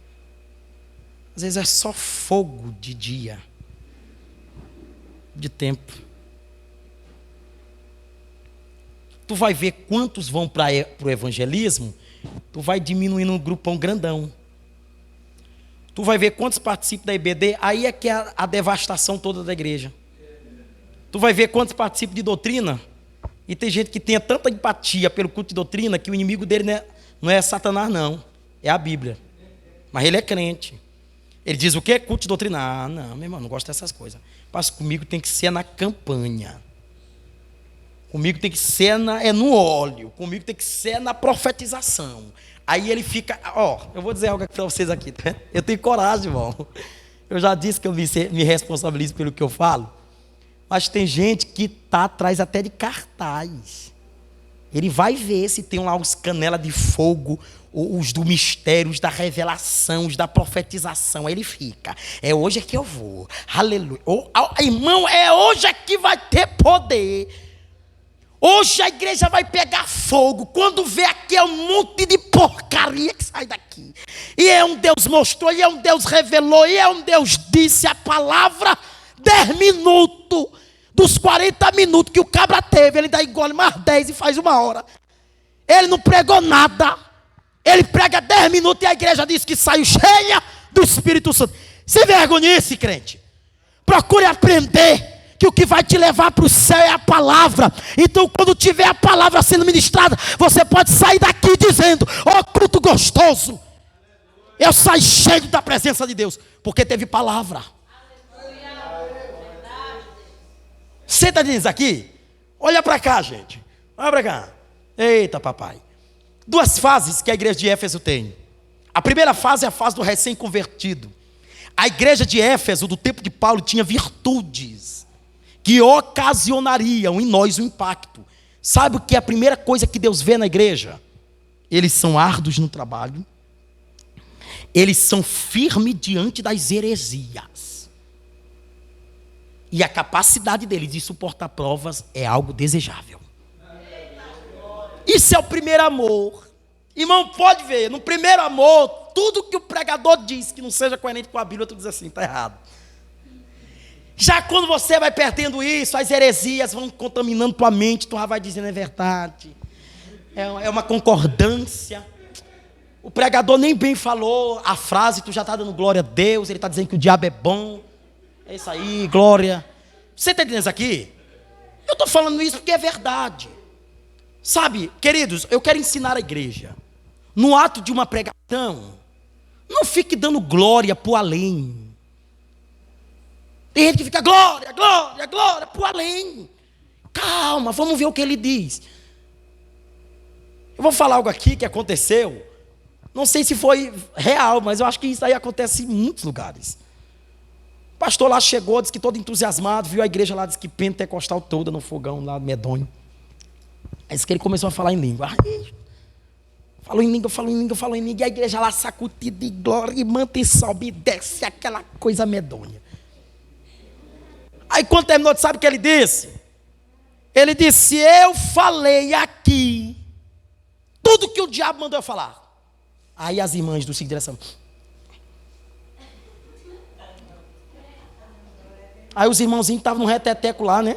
Às vezes é só fogo de dia, de tempo. Tu vai ver quantos vão para o evangelismo, tu vai diminuindo um grupão grandão. Tu vai ver quantos participam da IBD, aí é que é a devastação toda da igreja. Tu vai ver quantos participam de doutrina, e tem gente que tem tanta empatia pelo culto de doutrina, que o inimigo dele não é Satanás não, é a Bíblia. Mas ele é crente. Ele diz o quê? Culto de doutrina. Ah, não, meu irmão, não gosto dessas coisas. Mas comigo tem que ser na campanha. Comigo tem que ser no óleo. Comigo tem que ser na profetização. Aí ele fica... eu vou dizer algo para vocês aqui. Tá? Eu tenho coragem, irmão. Eu já disse que eu me responsabilizo pelo que eu falo. Mas tem gente que está atrás até de cartaz. Ele vai ver se tem lá os canela de fogo, os do mistério, os da revelação, os da profetização. Aí ele fica. É hoje é que eu vou. Aleluia. Irmão, é hoje é que vai ter poder. Hoje a igreja vai pegar fogo. Quando vê aqui é um monte de porcaria que sai daqui. E é um Deus mostrou, e é um Deus revelou, e é um Deus disse a palavra. 10 minutos dos 40 minutos que o cabra teve, ele dá engole mais 10 e faz 1 hora. Ele não pregou nada. Ele prega 10 minutos e a igreja diz que saiu cheia do Espírito Santo. Se vergonhice, crente. Procure aprender que o que vai te levar para o céu é a palavra. Então, quando tiver a palavra sendo ministrada, você pode sair daqui dizendo: ó, culto gostoso. Eu saio cheio da presença de Deus, porque teve palavra. Você está dizendo isso aqui? Olha para cá, gente. Olha para cá. Eita, papai. 2 fases que a igreja de Éfeso tem. A primeira fase é a fase do recém-convertido. A igreja de Éfeso, do tempo de Paulo, tinha virtudes que ocasionariam em nós um impacto. Sabe o que é a primeira coisa que Deus vê na igreja? Eles são árduos no trabalho. Eles são firmes diante das heresias. E a capacidade deles de suportar provas é algo desejável. Isso é o primeiro amor. Irmão, pode ver, no primeiro amor, tudo que o pregador diz que não seja coerente com a Bíblia, tu diz assim, está errado. Já quando você vai perdendo isso, as heresias vão contaminando tua mente, tu já vai dizendo é verdade. É uma concordância. O pregador nem bem falou a frase, tu já está dando glória a Deus, ele está dizendo que o diabo é bom. É isso aí, glória. Você está entendendo isso aqui? Eu estou falando isso porque é verdade. Sabe, queridos, eu quero ensinar a igreja. No ato de uma pregação, não fique dando glória para o além. Tem gente que fica glória, glória, glória para o além. Calma, vamos ver o que ele diz. Eu vou falar algo aqui que aconteceu. Não sei se foi real, mas eu acho que isso aí acontece em muitos lugares. O pastor lá chegou, disse que todo entusiasmado, viu a igreja lá, disse que pentecostal toda no fogão lá, medonho. Aí disse que ele começou a falar em língua. Falou em língua, e a igreja lá sacudida de glória, e manta e sobe e desce aquela coisa medonha. quando terminou, sabe o que ele disse? Ele disse: eu falei aqui tudo que o diabo mandou eu falar. Aí as irmãs do Ciclo de Direção. Aí os irmãozinhos estavam no reteteco lá, né?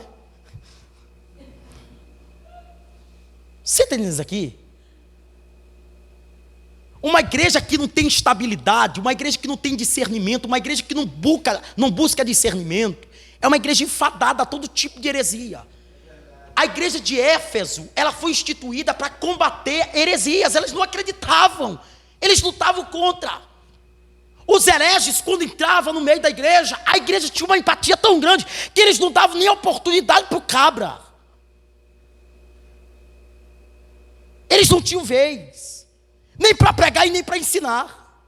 Você está entendendo isso aqui? Uma igreja que não tem estabilidade, uma igreja que não tem discernimento, uma igreja que não busca discernimento, é uma igreja enfadada a todo tipo de heresia. A igreja de Éfeso, ela foi instituída para combater heresias. Eles não acreditavam, eles lutavam contra. Os hereges, quando entravam no meio da igreja, a igreja tinha uma empatia tão grande que eles não davam nem oportunidade para o cabra. Eles não tinham vez, nem para pregar e nem para ensinar.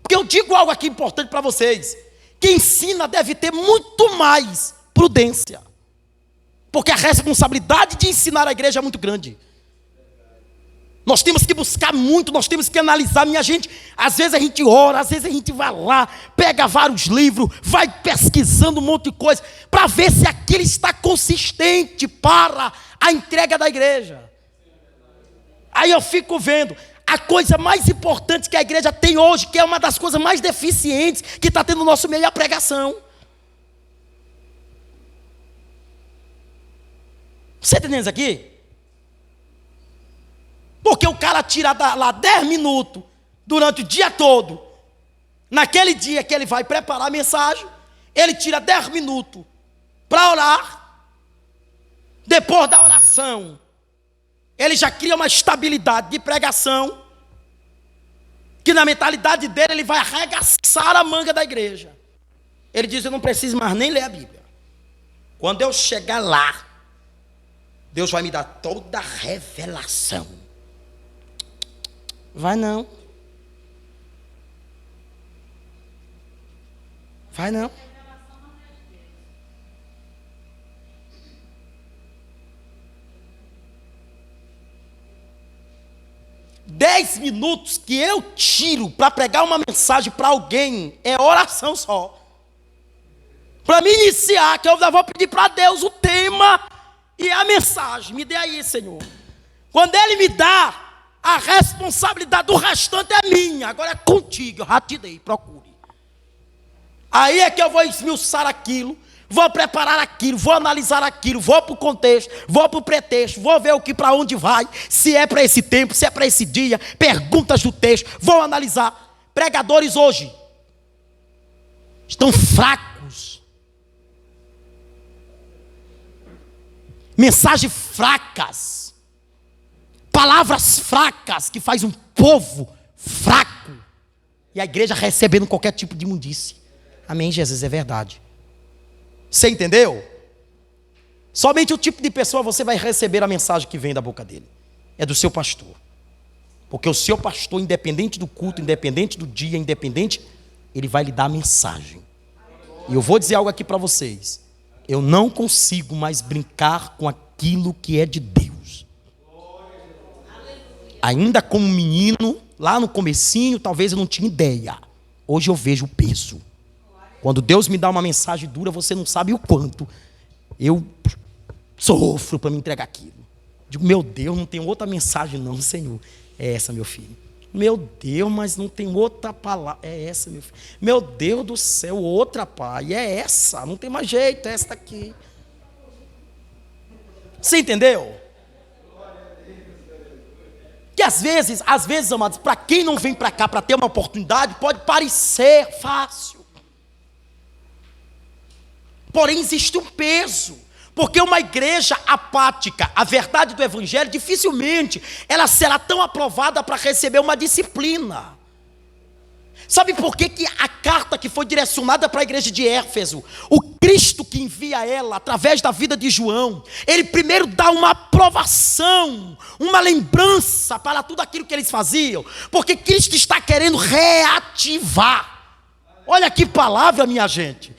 Porque eu digo algo aqui importante para vocês: quem ensina deve ter muito mais prudência, porque a responsabilidade de ensinar a igreja é muito grande. Nós temos que buscar muito, nós temos que analisar, minha gente. Às vezes a gente ora, às vezes a gente vai lá, pega vários livros, vai pesquisando um monte de coisa, para ver se aquilo está consistente para a entrega da igreja. Aí eu fico vendo, a coisa mais importante que a igreja tem hoje, que é uma das coisas mais deficientes que está tendo no nosso meio, é a pregação. Você está entendendo isso aqui? Porque o cara tira lá 10 minutos durante o dia todo. Naquele dia que ele vai preparar a mensagem, ele tira 10 minutos para orar. Depois da oração, ele já cria uma estabilidade de pregação, que na mentalidade dele ele vai arregaçar a manga da igreja. Ele diz: eu não preciso mais nem ler a Bíblia. Quando eu chegar lá, Deus vai me dar toda a revelação. Vai não. Vai não. Dez minutos que eu tiro para pregar uma mensagem para alguém é oração só. Para me iniciar, que eu vou pedir para Deus o tema e a mensagem. Me dê aí, Senhor. Quando Ele me dá, a responsabilidade do restante é minha. Agora é contigo, eu já te dei, procure. Aí é que eu vou esmiuçar aquilo, vou preparar aquilo, vou analisar aquilo, vou para o contexto, vou para o pretexto, vou ver o que para onde vai, se é para esse tempo, se é para esse dia, perguntas do texto, vou analisar. Pregadores hoje estão fracos. Mensagens fracas. Palavras fracas que faz um povo fraco. E a igreja recebendo qualquer tipo de imundície. Amém, Jesus, é verdade. Você entendeu? Somente o tipo de pessoa você vai receber a mensagem que vem da boca dele. É do seu pastor. Porque o seu pastor, independente do culto, independente do dia, independente, ele vai lhe dar a mensagem. E eu vou dizer algo aqui para vocês. Eu não consigo mais brincar com aquilo que é de Deus. Ainda como menino, lá no comecinho, talvez eu não tinha ideia. Hoje eu vejo o peso. Quando Deus me dá uma mensagem dura, você não sabe o quanto eu sofro para me entregar aquilo. Digo: meu Deus, não tem outra mensagem não, Senhor. É essa, meu filho. Meu Deus, mas não tem outra palavra. É essa, meu filho. Meu Deus do céu, outra, pai. É essa, não tem mais jeito, é essa daqui. Você entendeu? Que às vezes, amados, para quem não vem para cá para ter uma oportunidade, pode parecer fácil. Porém, existe um peso. Porque uma igreja apática, a verdade do evangelho, dificilmente ela será tão aprovada para receber uma disciplina. Sabe por que a carta que foi direcionada para a igreja de Éfeso, o Cristo que envia ela através da vida de João, ele primeiro dá uma aprovação, uma lembrança para tudo aquilo que eles faziam, porque Cristo está querendo reativar. Olha que palavra, minha gente.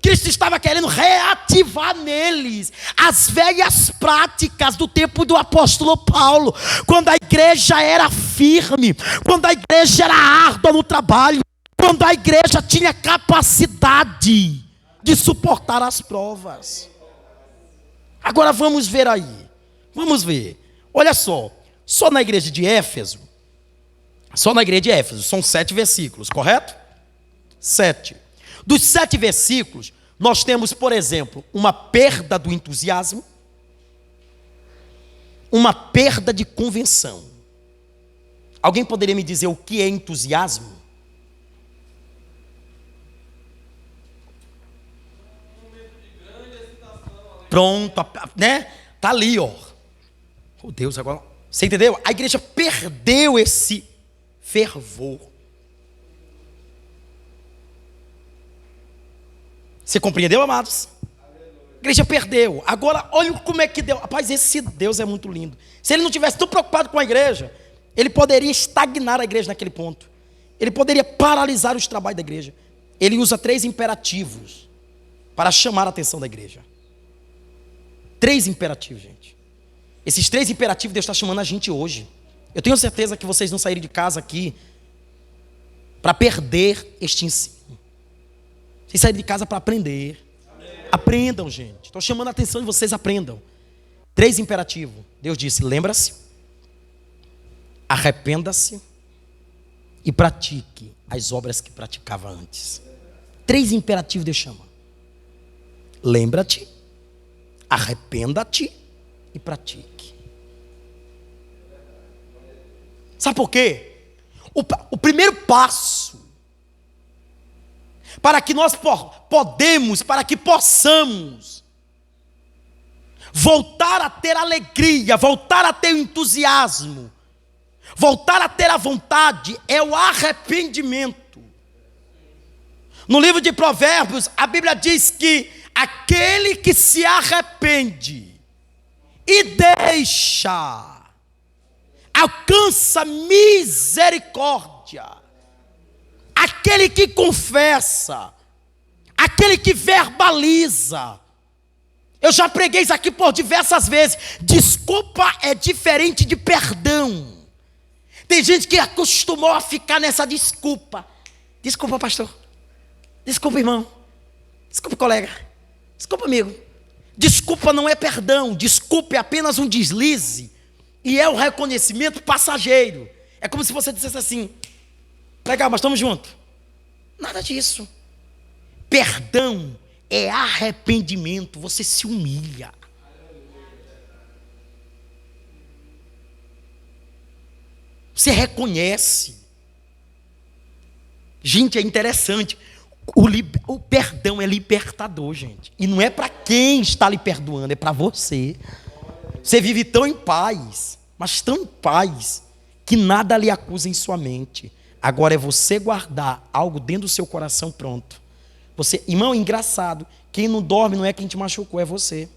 Cristo estava querendo reativar neles as velhas práticas do tempo do apóstolo Paulo, quando a igreja era firme, quando a igreja era árdua no trabalho, quando a igreja tinha capacidade de suportar as provas. Agora vamos ver aí. Vamos ver. Olha só. Só na igreja de Éfeso. São 7 versículos, correto? 7. Dos 7 versículos, nós temos, por exemplo, uma perda do entusiasmo, uma perda de convenção. Alguém poderia me dizer o que é entusiasmo? Pronto, né? Tá ali, ó. Oh Deus, agora. Você entendeu? A igreja perdeu esse fervor. Você compreendeu, amados? A igreja perdeu. Agora, olha como é que Deus. Rapaz, esse Deus é muito lindo. Se ele não tivesse tão preocupado com a igreja, ele poderia estagnar a igreja naquele ponto. Ele poderia paralisar os trabalhos da igreja. Ele usa 3 imperativos para chamar a atenção da igreja. 3 imperativos, gente. Esses 3 imperativos Deus está chamando a gente hoje. Eu tenho certeza que vocês não saíram de casa aqui para perder este ensino. Vocês saíram de casa para aprender. Aprendam, gente. Estou chamando a atenção de vocês, aprendam. 3 imperativos. Deus disse: lembra-se, arrependa-se e pratique as obras que praticava antes. 3 imperativos Deus chama. Lembra-te, arrependa-te e pratique. Sabe por quê? O primeiro passo para que nós para que possamos voltar a ter alegria, voltar a ter entusiasmo, voltar a ter a vontade, é o arrependimento. No livro de Provérbios, a Bíblia diz que aquele que se arrepende e deixa, alcança misericórdia. Aquele que confessa, aquele que verbaliza. Eu já preguei isso aqui por diversas vezes. Desculpa é diferente de perdão. Tem gente que acostumou a ficar nessa desculpa. Desculpa, pastor. Desculpa, irmão. Desculpa, colega. Desculpa, amigo. Desculpa não é perdão. Desculpa é apenas um deslize. E é o reconhecimento passageiro. É como se você dissesse assim: legal, mas estamos juntos. Nada disso. Perdão é arrependimento. Você se humilha. Você reconhece. Gente, é interessante. O perdão é libertador, gente. E não é para quem está lhe perdoando, é para você. Você vive tão em paz, mas tão em paz, que nada lhe acusa em sua mente. Agora é você guardar algo dentro do seu coração, pronto. Você, irmão, engraçado. Quem não dorme não é quem te machucou, é você.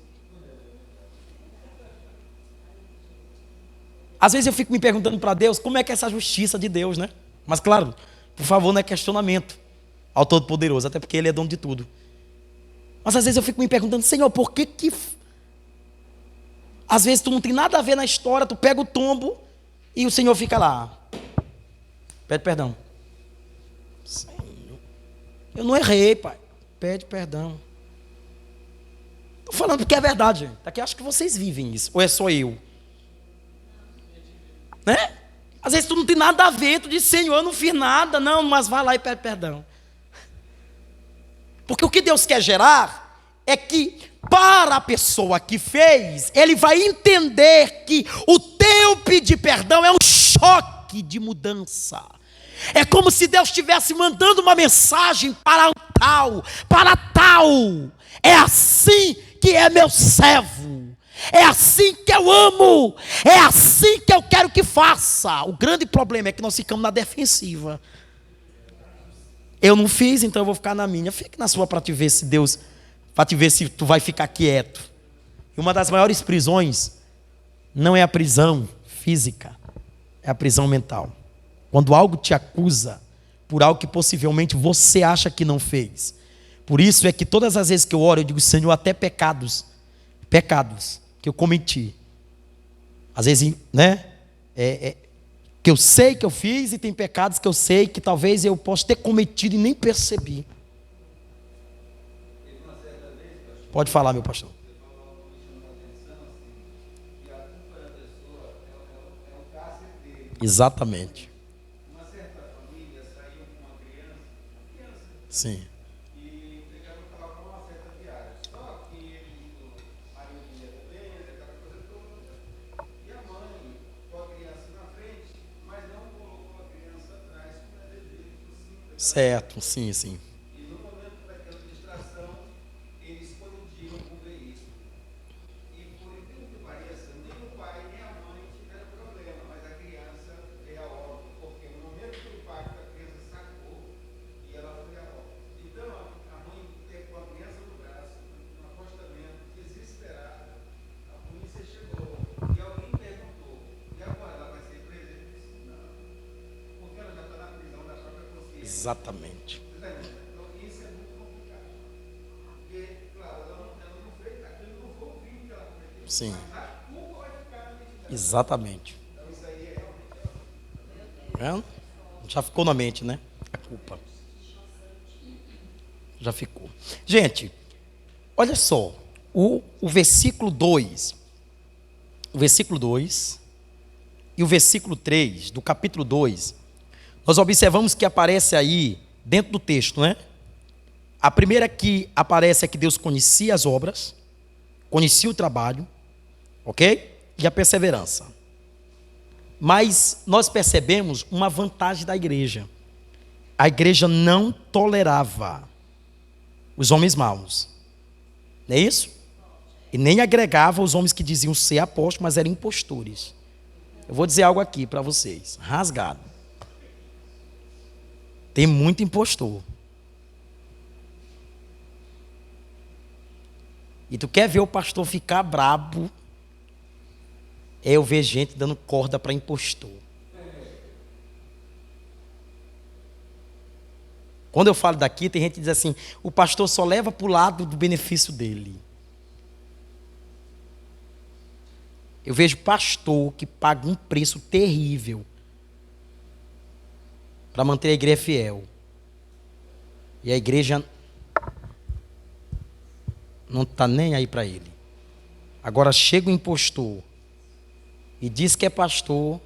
Às vezes eu fico me perguntando para Deus, como é que é essa justiça de Deus, né? Mas claro, por favor, não é questionamento ao Todo-Poderoso, até porque Ele é dono de tudo. Mas às vezes eu fico me perguntando, Senhor, por que às vezes tu não tem nada a ver na história, tu pega o tombo e o Senhor fica lá. Pede perdão. Senhor, eu não errei, pai. Pede perdão. Estou falando porque é verdade, gente. Daqui acho que vocês vivem isso. Ou é só eu? Né? Às vezes tu não tem nada a ver, tu diz, Senhor, eu não fiz nada. Não, mas vai lá e pede perdão. Porque o que Deus quer gerar é que, para a pessoa que fez, ele vai entender que o teu pedir perdão é um choque de mudança. É como se Deus estivesse mandando uma mensagem para tal. É assim que é meu servo. É assim que eu amo. É assim que eu quero que faça. O grande problema é que nós ficamos na defensiva. Eu não fiz, então eu vou ficar na minha. Fique na sua para te ver se Deus, para te ver se tu vai ficar quieto. E uma das maiores prisões não é a prisão física, é a prisão mental. Quando algo te acusa por algo que possivelmente você acha que não fez. Por isso é que todas as vezes que eu oro, eu digo, Senhor, até pecados que eu cometi. Às vezes, né? Que eu sei que eu fiz e tem pecados que eu sei que talvez eu possa ter cometido e nem percebi. Pode falar, meu pastor. Exatamente. Uma certa família saiu com uma criança, Sim. e estava com uma certa viagem. Só que ele, o marido ia também, aquela coisa toda. E a mãe, com a criança na frente, mas não colocou a criança atrás, como é devido por cima. Certo, sim, sim. E no momento daquela distração, eles colidiram com o veículo. E por incrível que pareça, nem o pai nem a mãe tiveram problema, mas a criança veio a óbito, porque no momento do impacto a criança sacou e ela foi a óbito. Então a mãe teve com a criança no braço, no acostamento, desesperada. A polícia chegou e alguém perguntou: e agora ela vai ser presa? Ele disse: não, porque ela já está na prisão da própria consciência. Exatamente. Então, isso é muito complicado. Porque, claro, ela não fez aquilo, não foi o crime que ela cometeu. Sim. Mas a culpa vai ficar na mente dela. Exatamente. Então, isso aí é realmente. Tá vendo? Já ficou na mente, né? A culpa. Já ficou. Gente, olha só. O versículo 2. O versículo 2 e o versículo 3 do capítulo 2. Nós observamos que aparece aí, dentro do texto, né? A primeira que aparece é que Deus conhecia as obras, conhecia o trabalho, ok? E a perseverança. Mas nós percebemos uma vantagem da igreja. A igreja não tolerava os homens maus. Não é isso? E nem agregava os homens que diziam ser apóstolos, mas eram impostores. Eu vou dizer algo aqui para vocês, rasgado. Tem muito impostor. E tu quer ver o pastor ficar brabo? É eu ver gente dando corda para impostor. Quando eu falo daqui, tem gente que diz assim: o pastor só leva para o lado do benefício dele. Eu vejo pastor que paga um preço terrível para manter a igreja fiel. E a igreja não está nem aí para ele. Agora chega o impostor e diz que é pastor,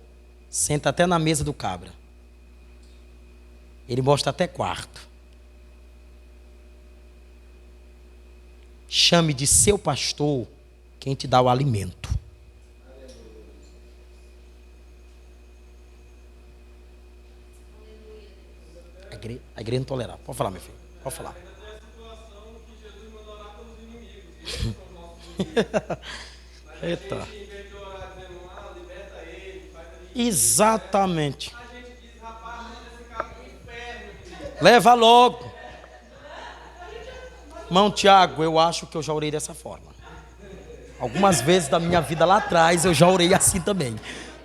senta até na mesa do cabra. Ele mostra até quarto. Chame de seu pastor quem te dá o alimento. A igreja não tolerava. Pode falar, meu filho. Pode falar. Ainda tem a situação que Jesus mandou orar pelos inimigos. E esses são os nossos inimigos. Mas Eita. a gente, em vez de orar dizendo, liberta ele, faz ele. Exatamente. A gente diz, rapaz, manda esse cara pro inferno. Leva logo. Irmão Tiago, eu acho que eu já orei dessa forma. Algumas vezes da minha vida lá atrás eu já orei assim também.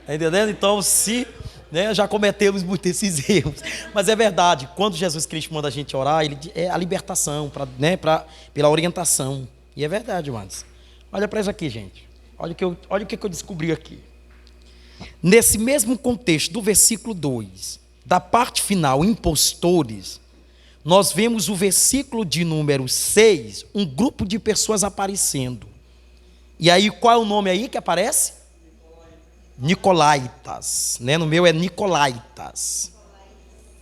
Tá entendendo? Então, se já cometemos muitos esses erros. Mas é verdade, quando Jesus Cristo manda a gente orar, ele é a libertação, pela orientação. E é verdade, irmãos. Olha para isso aqui, gente. Olha o que eu descobri aqui. Nesse mesmo contexto do versículo 2, da parte final, impostores, nós vemos o versículo de número 6, um grupo de pessoas aparecendo. E aí, qual é o nome aí que aparece? Nicolaitas, né? No meu é Nicolaitas.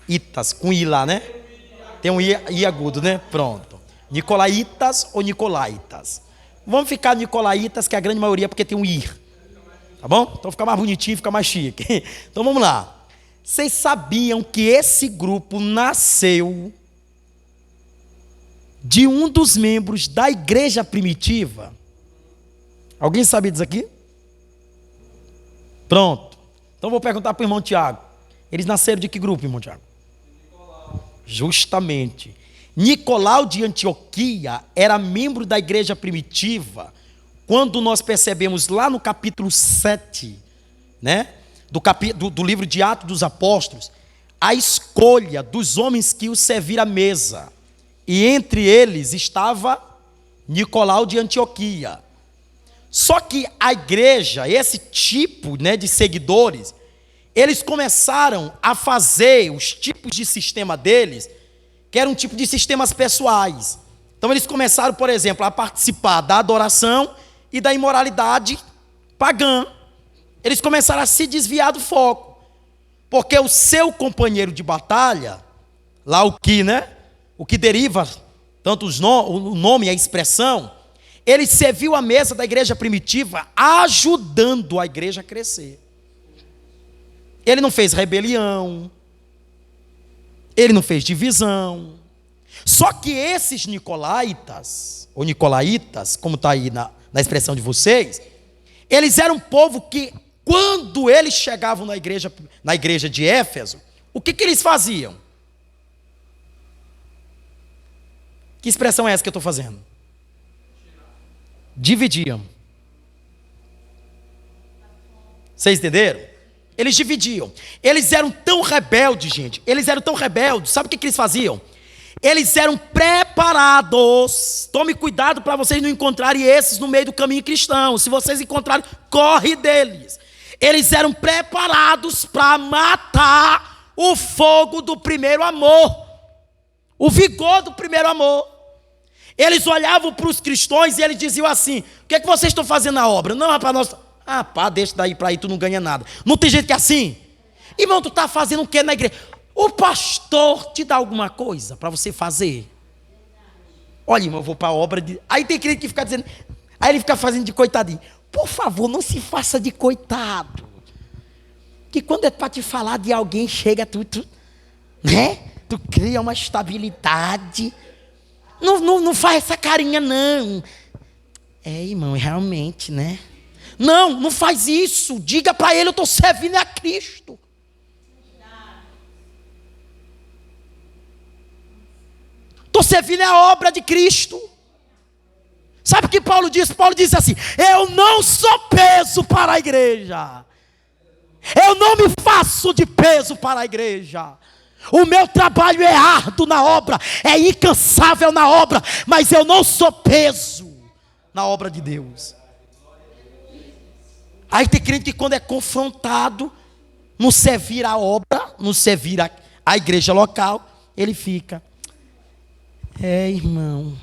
Itas, com I lá, né? Tem um I agudo, né? Pronto. Nicolaitas ou Nicolaitas? Vamos ficar Nicolaitas, que a grande maioria é porque tem um I. Tá bom? Então fica mais bonitinho, fica mais chique. Então vamos lá. Vocês sabiam que esse grupo nasceu de um dos membros da igreja primitiva? Alguém sabe disso aqui? Pronto. Então vou perguntar para o irmão Tiago. Eles nasceram de que grupo, irmão Tiago? Justamente. Nicolau de Antioquia era membro da igreja primitiva, quando nós percebemos lá no capítulo 7, né, do livro de Atos dos Apóstolos, a escolha dos homens que o serviram à mesa. E entre eles estava Nicolau de Antioquia. Só que a igreja, esse tipo, de seguidores, eles começaram a fazer os tipos de sistema deles, que eram um tipo de sistemas pessoais. Então eles começaram, por exemplo, a participar da adoração e da imoralidade pagã. Eles começaram a se desviar do foco, porque o seu companheiro de batalha, lá o que deriva tanto o nome e a expressão, ele serviu à mesa da igreja primitiva, ajudando a igreja a crescer. Ele não fez rebelião, ele não fez divisão. Só que esses nicolaítas, ou nicolaítas, como está aí na expressão de vocês, eles eram um povo que, quando eles chegavam na igreja de Éfeso, o que eles faziam? Que expressão é essa que eu estou fazendo? Dividiam. Vocês entenderam? Eles dividiam. Eles eram tão rebeldes, gente. Eles eram tão rebeldes. Sabe o que eles faziam? Eles eram preparados. Tome cuidado para vocês não encontrarem esses no meio do caminho cristão. Se vocês encontrarem, corre deles. Eles eram preparados para matar o fogo do primeiro amor, o vigor do primeiro amor. Eles olhavam para os cristãos e eles diziam assim: o que é que vocês estão fazendo na obra? Não, rapaz, nós... Ah, pá, deixa daí para aí, tu não ganha nada. Não tem gente que é assim? Irmão, tu está fazendo o que na igreja? O pastor te dá alguma coisa para você fazer? Olha, irmão, eu vou para a obra de... Aí tem crente que fica dizendo... Aí ele fica fazendo de coitadinho. Por favor, não se faça de coitado. Que quando é para te falar de alguém, chega tu né? Tu cria uma estabilidade. Não faz essa carinha, não. É, irmão, realmente, né? Não faz isso. Diga para ele, eu estou servindo a Cristo. Estou servindo a obra de Cristo. Sabe o que Paulo diz? Paulo diz assim: eu não sou peso para a igreja. Eu não me faço de peso para a igreja. O meu trabalho é árduo na obra, é incansável na obra, mas eu não sou peso na obra de Deus. Aí tem crente que quando é confrontado no servir a obra, no servir a igreja local, ele fica: é, irmão,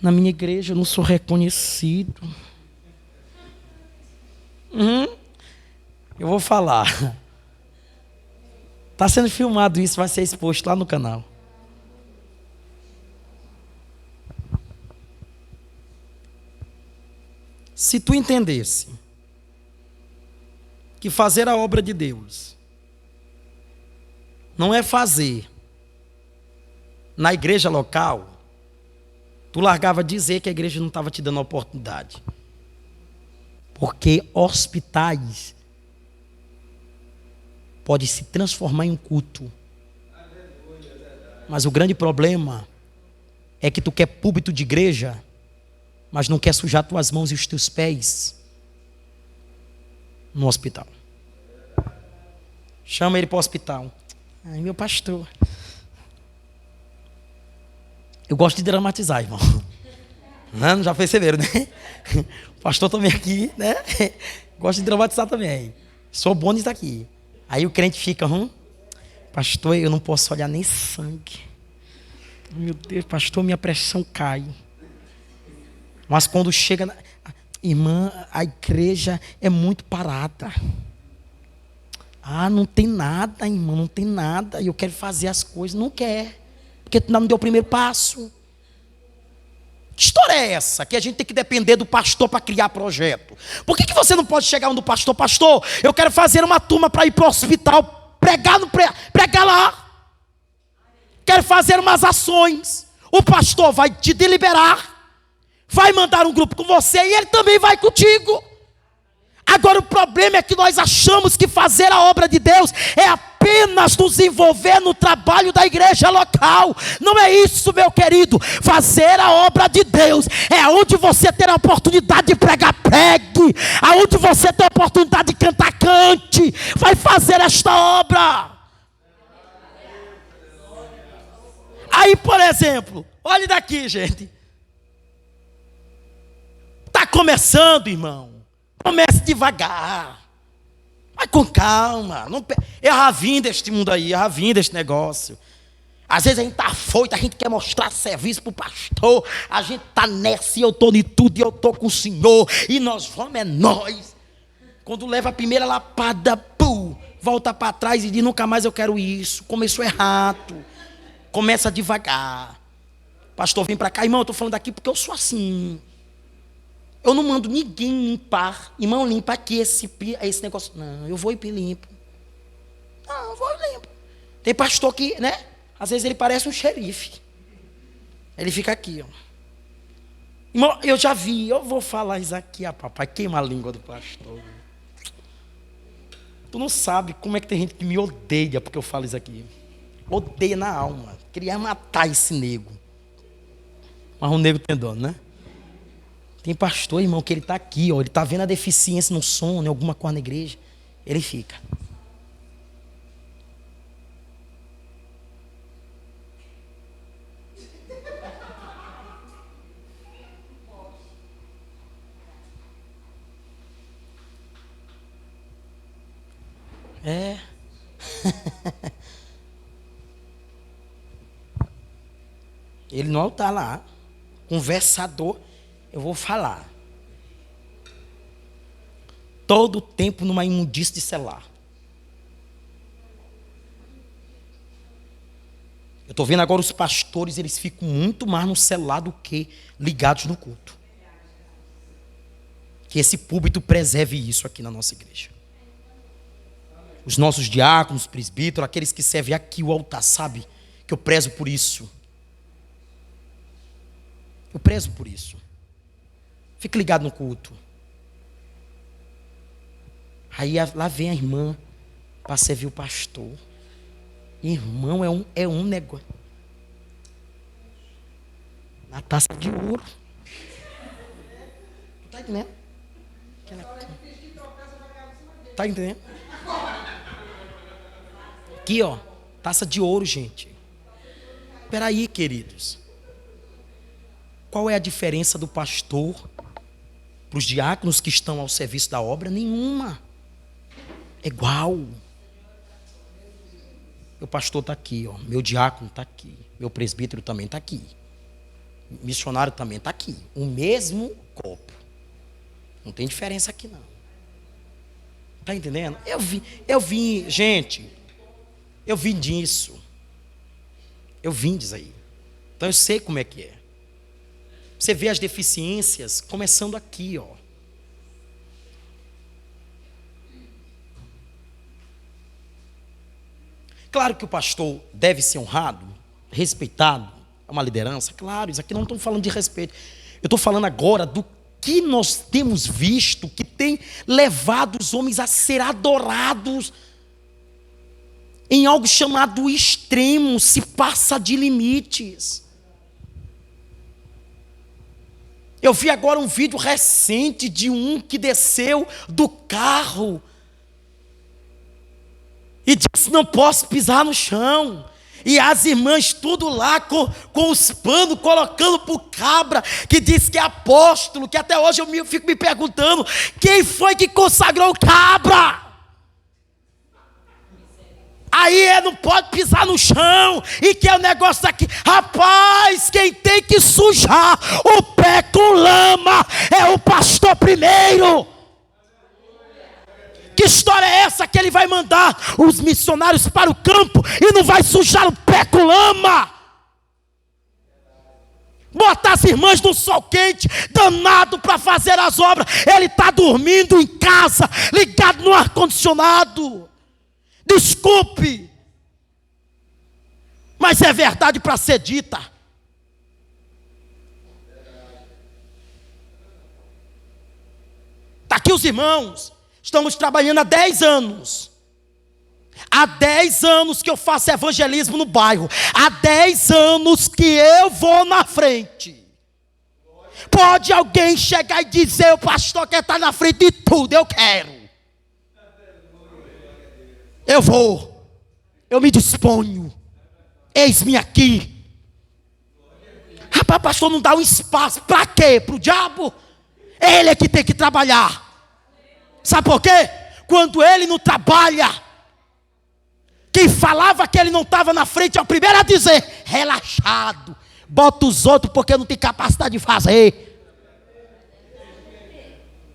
na minha igreja eu não sou reconhecido. Eu vou falar. Está sendo filmado isso, vai ser exposto lá no canal. Se tu entendesse que fazer a obra de Deus não é fazer na igreja local, tu largava dizer que a igreja não estava te dando oportunidade. Porque hospitais pode se transformar em um culto. Mas o grande problema é que tu quer púlpito de igreja, mas não quer sujar tuas mãos e os teus pés no hospital. Chama ele para o hospital. Ai, meu pastor. Eu gosto de dramatizar, irmão. Não, já perceberam, né? O pastor também aqui, né? Gosto de dramatizar também. Sou bom nisso aqui. Aí o crente fica, pastor, eu não posso olhar nem sangue. Meu Deus, pastor, minha pressão cai. Mas quando chega, irmã, a igreja é muito parada. Ah, não tem nada, irmão, não tem nada. E eu quero fazer as coisas, não quer. Porque tu não deu o primeiro passo. Que história é essa? Que a gente tem que depender do pastor para criar projeto. Por que você não pode chegar onde o pastor? Pastor, eu quero fazer uma turma para ir para o hospital, pregar lá. Quero fazer umas ações. O pastor vai te deliberar, vai mandar um grupo com você e ele também vai contigo. Agora o problema é que nós achamos que fazer a obra de Deus é apenas nos envolver no trabalho da igreja local. Não é isso, meu querido. Fazer a obra de Deus é onde você ter a oportunidade de pregar, pregue. Aonde você ter a oportunidade de cantar, cante. Vai fazer esta obra. Aí, por exemplo, olhe daqui, gente. Está começando, irmão. Comece devagar. Vai com calma. Não... Eu já vim deste mundo aí, eu já vim deste negócio. Às vezes a gente está afoito, a gente quer mostrar serviço para o pastor, a gente está nessa e eu estou de tudo e eu estou com o Senhor, e nós vamos, é nós. Quando leva a primeira lapada, pum, volta para trás e diz, nunca mais eu quero isso, começou errado, começa devagar. Pastor, vem para cá, irmão, eu estou falando aqui porque eu sou assim. Eu não mando ninguém limpar, irmão, limpa aqui esse negócio. Não, eu vou e limpo. Não, eu vou e limpo. Tem pastor que, né? Às vezes ele parece um xerife. Ele fica aqui, ó. Irmão, eu já vi, eu vou falar isso aqui, papai, queima a língua do pastor. Tu não sabe como é que tem gente que me odeia porque eu falo isso aqui. Odeia na alma. Queria matar esse nego. Mas o nego tem dono, né? Tem pastor, irmão, que ele está aqui, ó, ele está vendo a deficiência no sono, em alguma coisa na igreja. Ele fica. É. Ele não está lá. Conversador, eu vou falar. Todo tempo numa imundície de celular. Eu estou vendo agora os pastores, eles ficam muito mais no celular do que ligados no culto. Que esse púlpito preserve isso aqui na nossa igreja. Os nossos diáconos, presbíteros, aqueles que servem aqui o altar, sabe? Que eu prezo por isso. Eu prezo por isso. Fique ligado no culto. Aí lá vem a irmã para servir o pastor. Irmão, é um negócio. Na taça de ouro. Tá entendendo? Tá entendendo? Aqui, ó. Taça de ouro, gente. Espera aí, queridos. Qual é a diferença do pastor para os diáconos que estão ao serviço da obra? Nenhuma. É igual. Meu pastor está aqui, ó. Meu diácono está aqui. Meu presbítero também está aqui. Missionário também está aqui. O mesmo copo. Não tem diferença aqui, não. Está entendendo? Eu vim, gente. Eu vim disso. Eu vim disso aí. Então eu sei como é que é. Você vê as deficiências começando aqui, ó. Claro que o pastor deve ser honrado, respeitado, é uma liderança, claro, isso aqui não estou falando de respeito. Eu estou falando agora do que nós temos visto, que tem levado os homens a ser adorados em algo chamado extremo, se passa de limites. Eu vi agora um vídeo recente de um que desceu do carro e disse, não posso pisar no chão. E as irmãs tudo lá com os panos, colocando para o cabra, que diz que é apóstolo, que até hoje eu fico me perguntando, quem foi que consagrou o cabra? Aí não pode pisar no chão, e que é o negócio daqui. Rapaz, quem tem que sujar o pé com lama é o pastor primeiro. Que história é essa que ele vai mandar os missionários para o campo e não vai sujar o pé com lama? Botar as irmãs no sol quente, danado para fazer as obras. Ele está dormindo em casa, ligado no ar-condicionado. Desculpe, mas é verdade para ser dita. Está aqui os irmãos. Estamos trabalhando há 10 anos. Há 10 anos que eu faço evangelismo no bairro. Há 10 anos que eu vou na frente. Pode alguém chegar e dizer, o pastor quer estar na frente de tudo. Eu quero. Eu vou. Eu me disponho. Eis-me aqui. Rapaz, pastor, não dá um espaço. Para quê? Para o diabo? Ele é que tem que trabalhar. Sabe por quê? Quando ele não trabalha, Quem falava que ele não estava na frente é o primeiro a dizer: relaxado, bota os outros porque não tem capacidade de fazer.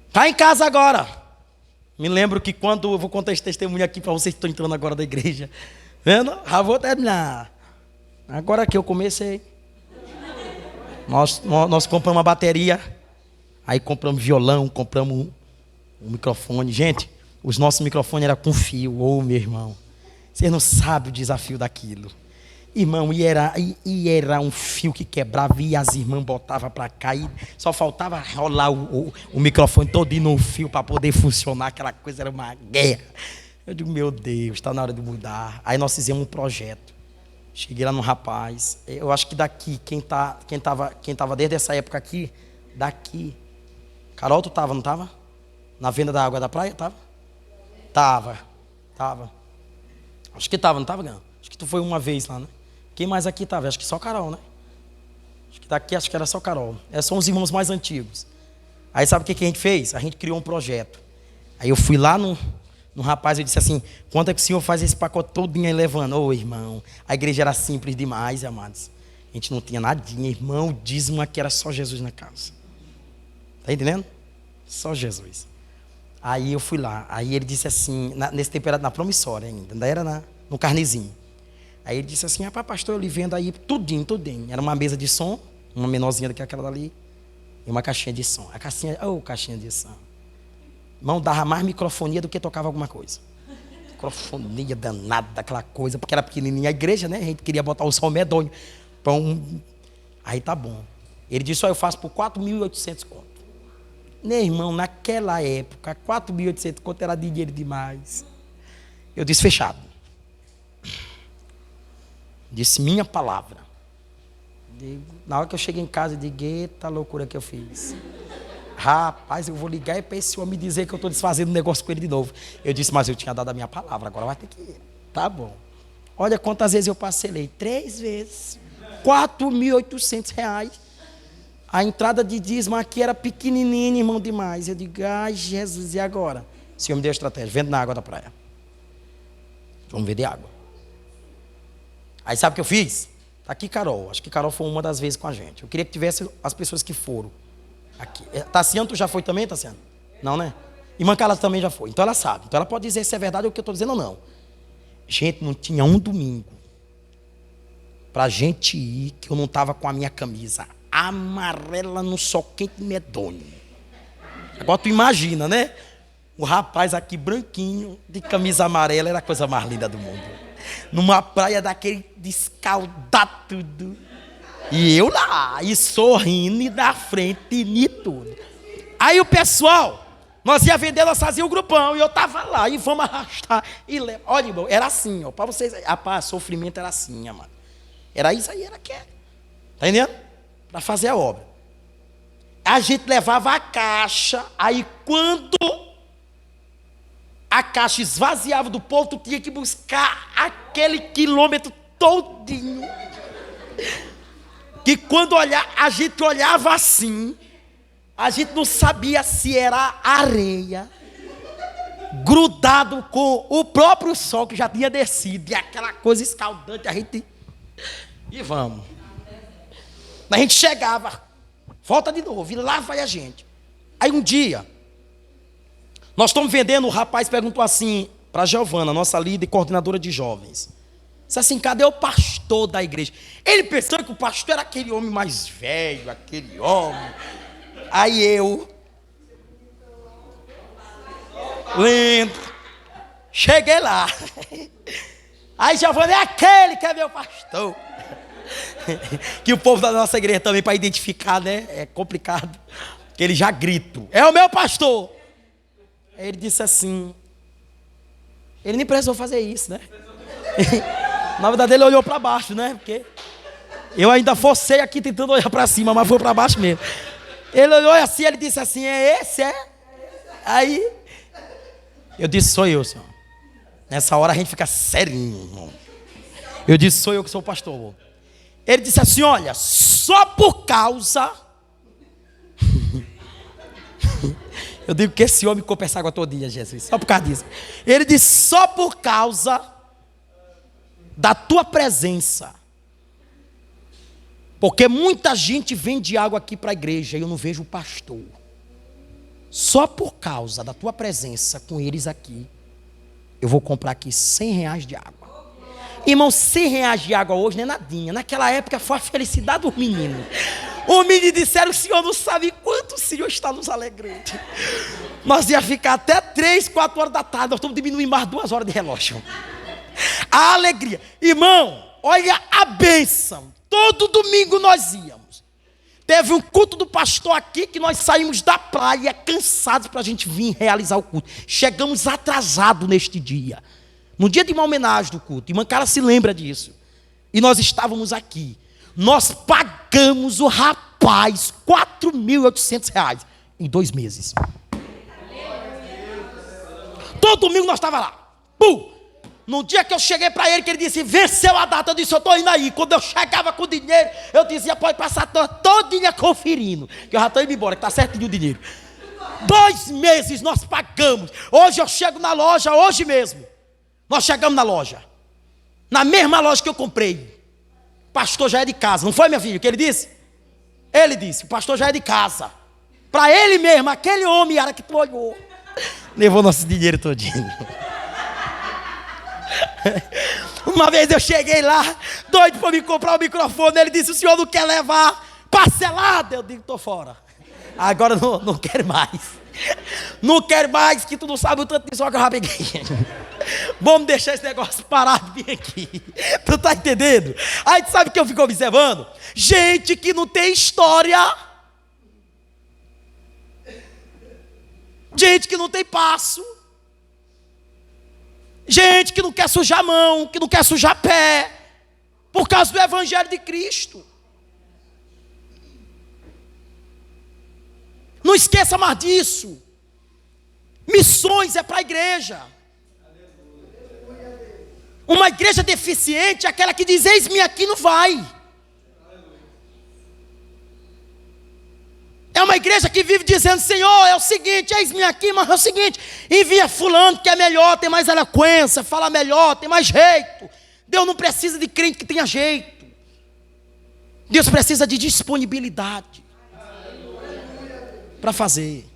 Está em casa agora. Me lembro que quando eu vou contar esse testemunho aqui para vocês que estão entrando agora da igreja. Vendo? Já vou terminar. Agora que eu comecei. Nós compramos uma bateria. Aí compramos violão, compramos um microfone. Gente, os nossos microfones eram com fio. Meu irmão. Vocês não sabem o desafio daquilo. Irmão, e era um fio que quebrava e as irmãs botavam para cá. E só faltava rolar o microfone todo no fio para poder funcionar. Aquela coisa era uma guerra. Eu digo, meu Deus, está na hora de mudar. Aí nós fizemos um projeto. Cheguei lá no rapaz. Eu acho que daqui, quem tava desde essa época aqui, daqui. Carol, tu tava, não tava? Na venda da água da praia, tava? Tava. Acho que tava, não tava, Gão? Acho que tu foi uma vez lá, né? Quem mais aqui tava? Acho que só Carol, né? Acho que daqui, acho que era só Carol. São os irmãos mais antigos. Aí sabe o que a gente fez? A gente criou um projeto. Aí eu fui lá no rapaz e disse assim: quanto é que o senhor faz esse pacote todinho aí levando? Irmão, a igreja era simples demais, amados. A gente não tinha nadinha, irmão. O dízimo aqui era só Jesus na casa. Tá entendendo? Só Jesus. Aí eu fui lá. Aí ele disse assim, nesse tempo era na promissória ainda era no carnezinho. Aí ele disse assim: pastor, eu lhe vendo aí tudinho. Era uma mesa de som, uma menorzinha do que aquela dali, e uma caixinha de som. Caixinha de som. Irmão, dava mais microfonia do que tocava alguma coisa. Microfonia danada, daquela coisa, porque era pequenininha a igreja, né? A gente queria botar o som medonho. Aí tá bom. Ele disse: eu faço por 4.800 conto. Meu irmão, naquela época, 4.800 conto era dinheiro demais. Eu disse: fechado. Disse minha palavra. Na hora que eu cheguei em casa, eu digo: eita loucura que eu fiz. Rapaz, eu vou ligar para esse homem dizer que eu estou desfazendo um negócio com ele de novo. Eu disse: mas eu tinha dado a minha palavra, agora vai ter que ir. Tá bom. Olha quantas vezes eu parcelei. 3 vezes. R$4.800. A entrada de dízimo aqui era pequenininha, irmão, demais. Eu digo: ai, Jesus, e agora? O Senhor me deu a estratégia: vendo na água da praia. Vamos vender água. Aí sabe o que eu fiz? Tá aqui Carol. Acho que Carol foi uma das vezes com a gente. Eu queria que tivesse as pessoas que foram aqui. Tassiano, tu já foi também, Tassiano? Não, né? Irmã Carla também já foi. Então ela sabe. Então ela pode dizer se é verdade ou o que eu estou dizendo ou não. Gente, não tinha um domingo pra gente ir que eu não tava com a minha camisa amarela no sol quente medonho. Agora tu imagina, né? O rapaz aqui branquinho, de camisa amarela, era a coisa mais linda do mundo. Numa praia daquele de escaldar tudo. E eu lá, e sorrindo, e da frente, e tudo. Aí o pessoal, nós ia vender, nós fazíamos o grupão, e eu tava lá, e vamos arrastar. E olha, irmão, era assim, ó, pra vocês, rapaz, sofrimento era assim, mano. Era isso aí, era que era. Tá entendendo? Para fazer a obra. A gente levava a caixa, aí quando a caixa esvaziava do povo, tu tinha que buscar aquele quilômetro todinho. Que quando a gente olhava assim, a gente não sabia se era areia, grudado com o próprio sol que já tinha descido, e aquela coisa escaldante, a gente... E vamos. A gente chegava, volta de novo, e lá vai a gente. Aí um dia, nós estamos vendendo, o rapaz perguntou assim para a Giovana, nossa líder e coordenadora de jovens. Disse assim: cadê o pastor da igreja? Ele pensando que o pastor era aquele homem mais velho, aquele homem. Aí eu, lento, cheguei lá. Aí Giovana: é aquele que é meu pastor. Que o povo da nossa igreja também, para identificar, né? É complicado. Que ele já grita: é o meu pastor. Aí ele disse assim, ele nem precisou fazer isso, né? Na verdade ele olhou para baixo, né? Porque eu ainda forcei aqui tentando olhar para cima, mas foi para baixo mesmo. Ele olhou assim, ele disse assim: é esse, é? Aí eu disse: sou eu, senhor. Nessa hora a gente fica serinho, irmão. Eu disse: sou eu que sou o pastor. Ele disse assim: olha, só por causa... Eu digo que esse homem compra essa água todo dia, Jesus. Só por causa disso. Ele disse: só por causa da tua presença. Porque muita gente vende água aqui para a igreja e eu não vejo o pastor. Só por causa da tua presença com eles aqui, eu vou comprar aqui R$100 de água. Irmão, R$100 de água hoje não é nadinha. Naquela época foi a felicidade dos meninos. Os meninos disseram: o senhor não sabe quanto o senhor está nos alegrando. Nós ia ficar até 3, 4 horas da tarde. Nós estamos diminuindo mais 2 horas de relógio. A alegria. Irmão, olha a bênção. Todo domingo nós íamos. Teve um culto do pastor aqui que nós saímos da praia cansados para a gente vir realizar o culto. Chegamos atrasados neste dia. No dia de uma homenagem do culto. Irmã Cara se lembra disso. E nós estávamos aqui. Nós pagamos o rapaz R$4.800 em 2 meses. Todo domingo nós estávamos lá. No dia que eu cheguei para ele, que ele disse: venceu a data, eu disse: eu estou indo aí. Quando eu chegava com o dinheiro, eu dizia: pode passar todinha conferindo, que eu já estou indo embora, que está certinho o dinheiro. 2 meses nós pagamos. Hoje eu chego na loja, hoje mesmo. Nós chegamos na loja. Na mesma loja que eu comprei. O pastor já é de casa, não foi, minha filha, o que ele disse? Ele disse: o pastor já é de casa. Para ele mesmo, aquele homem era que tu olhou. Levou nosso dinheiro todinho. Uma vez eu cheguei lá, doido para me comprar o microfone. Ele disse: o senhor não quer levar parcelado? Eu digo: estou fora. Agora não quero mais. Não quero mais, que tu não sabe o tanto de só que eu já peguei. Vamos deixar esse negócio parado de vir aqui. Tu tá entendendo? Aí tu sabe o que eu fico observando? Gente que não tem história. Gente que não tem passo. Gente que não quer sujar a mão, que não quer sujar pé, por causa do Evangelho de Cristo. Não esqueça mais disso. Missões é para a igreja. Uma igreja deficiente é aquela que diz: eis-me aqui, não vai. É uma igreja que vive dizendo: Senhor, é o seguinte, eis-me aqui, mas é o seguinte, envia fulano que é melhor, tem mais eloquência, fala melhor, tem mais jeito. Deus não precisa de crente que tenha jeito. Deus precisa de disponibilidade para fazer.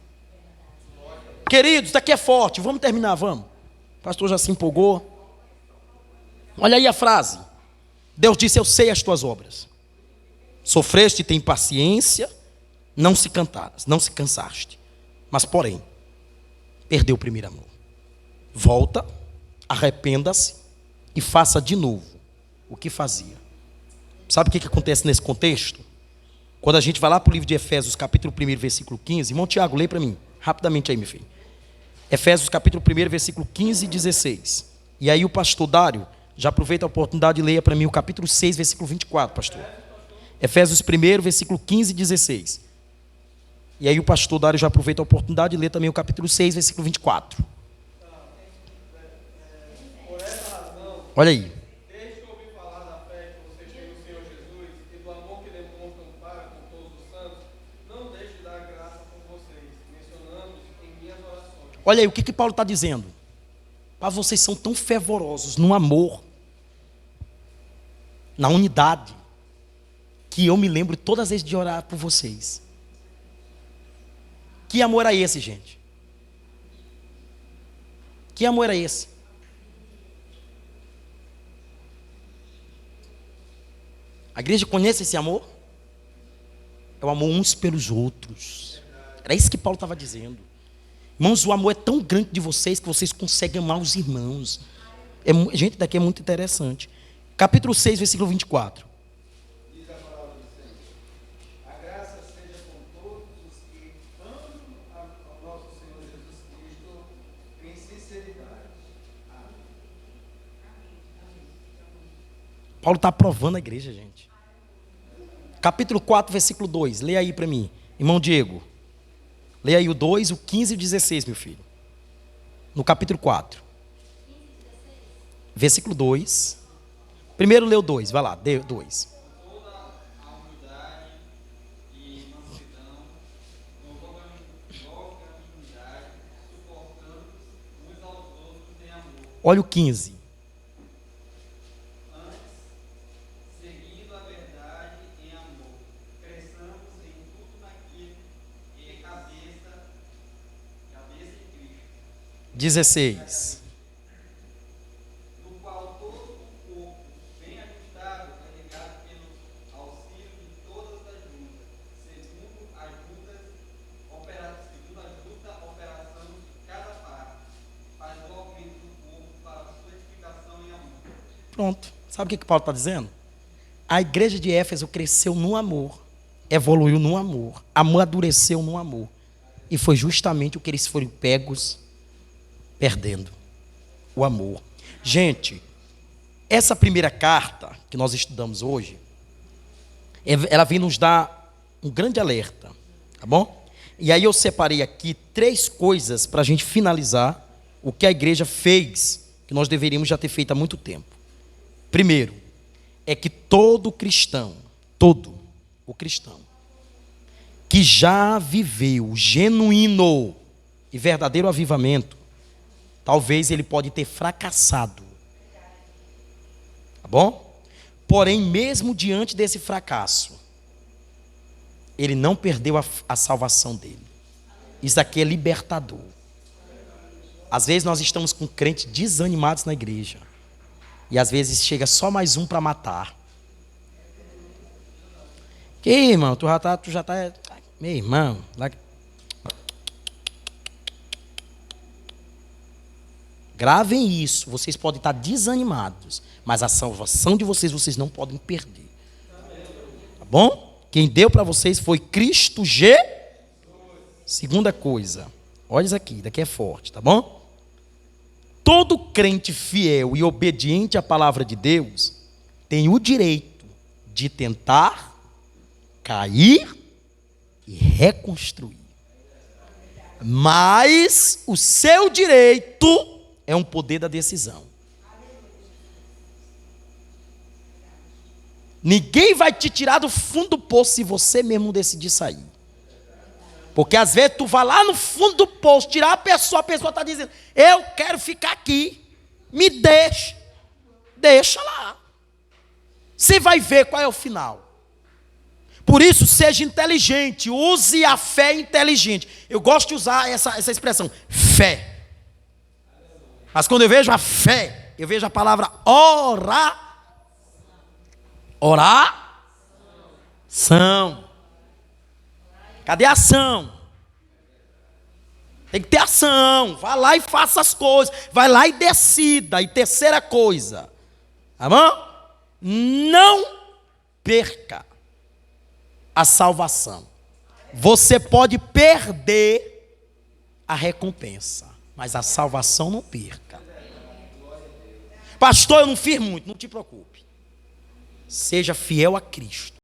Queridos, isso aqui é forte. Vamos terminar, vamos. O pastor já se empolgou. Olha aí a frase. Deus disse: eu sei as tuas obras. Sofreste e tem paciência, não se cansaste. Mas porém, perdeu o primeiro amor. Volta, arrependa-se e faça de novo o que fazia. Sabe o que acontece nesse contexto? Quando a gente vai lá para o livro de Efésios, capítulo 1, versículo 15. Irmão Tiago, lê para mim, rapidamente aí, meu filho. Efésios, capítulo 1, versículo 15 e 16. E aí o pastor Dário já aproveita a oportunidade e leia para mim o capítulo 6, versículo 24, pastor. Efésios 1, versículo 15 e 16. E aí o pastor Dário já aproveita a oportunidade e lê também o capítulo 6, versículo 24. Olha aí. Desde que ouvi falar da fé que vocês têm no Senhor Jesus e do amor que demonstram para com todos os santos, não deixe de dar graça por vocês, mencionando-os em minhas orações. Olha aí, o que Paulo está dizendo? Para vocês são tão fervorosos no amor, na unidade, que eu me lembro todas as vezes de orar por vocês. Que amor é esse, gente? Que amor é esse? A igreja conhece esse amor? É o amor uns pelos outros. Era isso que Paulo estava dizendo. Irmãos, o amor é tão grande de vocês que vocês conseguem amar os irmãos. Gente, daqui é muito interessante. Capítulo 6, versículo 24. Diz a palavra do Senhor: a graça seja com todos os que amam ao nosso Senhor Jesus Cristo em sinceridade. Amém. Paulo está aprovando a igreja, gente. Capítulo 4, versículo 2. Leia aí para mim. Irmão Diego. Leia aí o 2, o 15 e o 16, meu filho. No capítulo 4. Versículo 2. Primeiro lê o 2, vai lá, 2. Toda a humildade e mansidão, com longanimidade, suportando uns aos outros em amor, Olha o 15. 16. no qual todo o corpo, bem ajustado, é ligado pelo auxílio de todas as juntas, segundo a justa operação de cada parte, faz o aumento do corpo para a sua edificação em amor. Pronto. Sabe o que Paulo está dizendo? A igreja de Éfeso cresceu no amor, evoluiu no amor, amadureceu no amor. E foi justamente o que eles foram pegos perdendo, o amor. Gente, essa primeira carta que nós estudamos hoje, ela vem nos dar um grande alerta, tá bom? E aí eu separei aqui 3 coisas para a gente finalizar o que a igreja fez, que nós deveríamos já ter feito há muito tempo. Primeiro, é que todo cristão que já viveu genuíno e verdadeiro avivamento, talvez ele pode ter fracassado. Tá bom? Porém, mesmo diante desse fracasso, ele não perdeu a salvação dele. Isso aqui é libertador. Às vezes nós estamos com crentes desanimados na igreja. E às vezes chega só mais um para matar. Que irmão, tu já tá. Meu irmão. Gravem isso. Vocês podem estar desanimados, mas a salvação de vocês não podem perder. Tá bom? Quem deu para vocês foi Cristo Jesus. Segunda coisa. Olha isso aqui, daqui é forte, tá bom? Todo crente fiel e obediente à palavra de Deus tem o direito de tentar, cair e reconstruir. Mas o seu direito é um poder da decisão. Ninguém vai te tirar do fundo do poço se você mesmo decidir sair. Porque às vezes tu vai lá no fundo do poço, tirar a pessoa está dizendo, eu quero ficar aqui, me deixa. Deixa lá. Você vai ver qual é o final. Por isso, seja inteligente, use a fé inteligente. Eu gosto de usar essa expressão, fé. Mas quando eu vejo a fé, eu vejo a palavra oração. Cadê a ação? Tem que ter ação. Vai lá e faça as coisas. Vai lá e decida. E terceira coisa, tá bom? Não perca a salvação. Você pode perder a recompensa, mas a salvação não perca. Pastor, eu não fiz muito. Não te preocupe. Seja fiel a Cristo.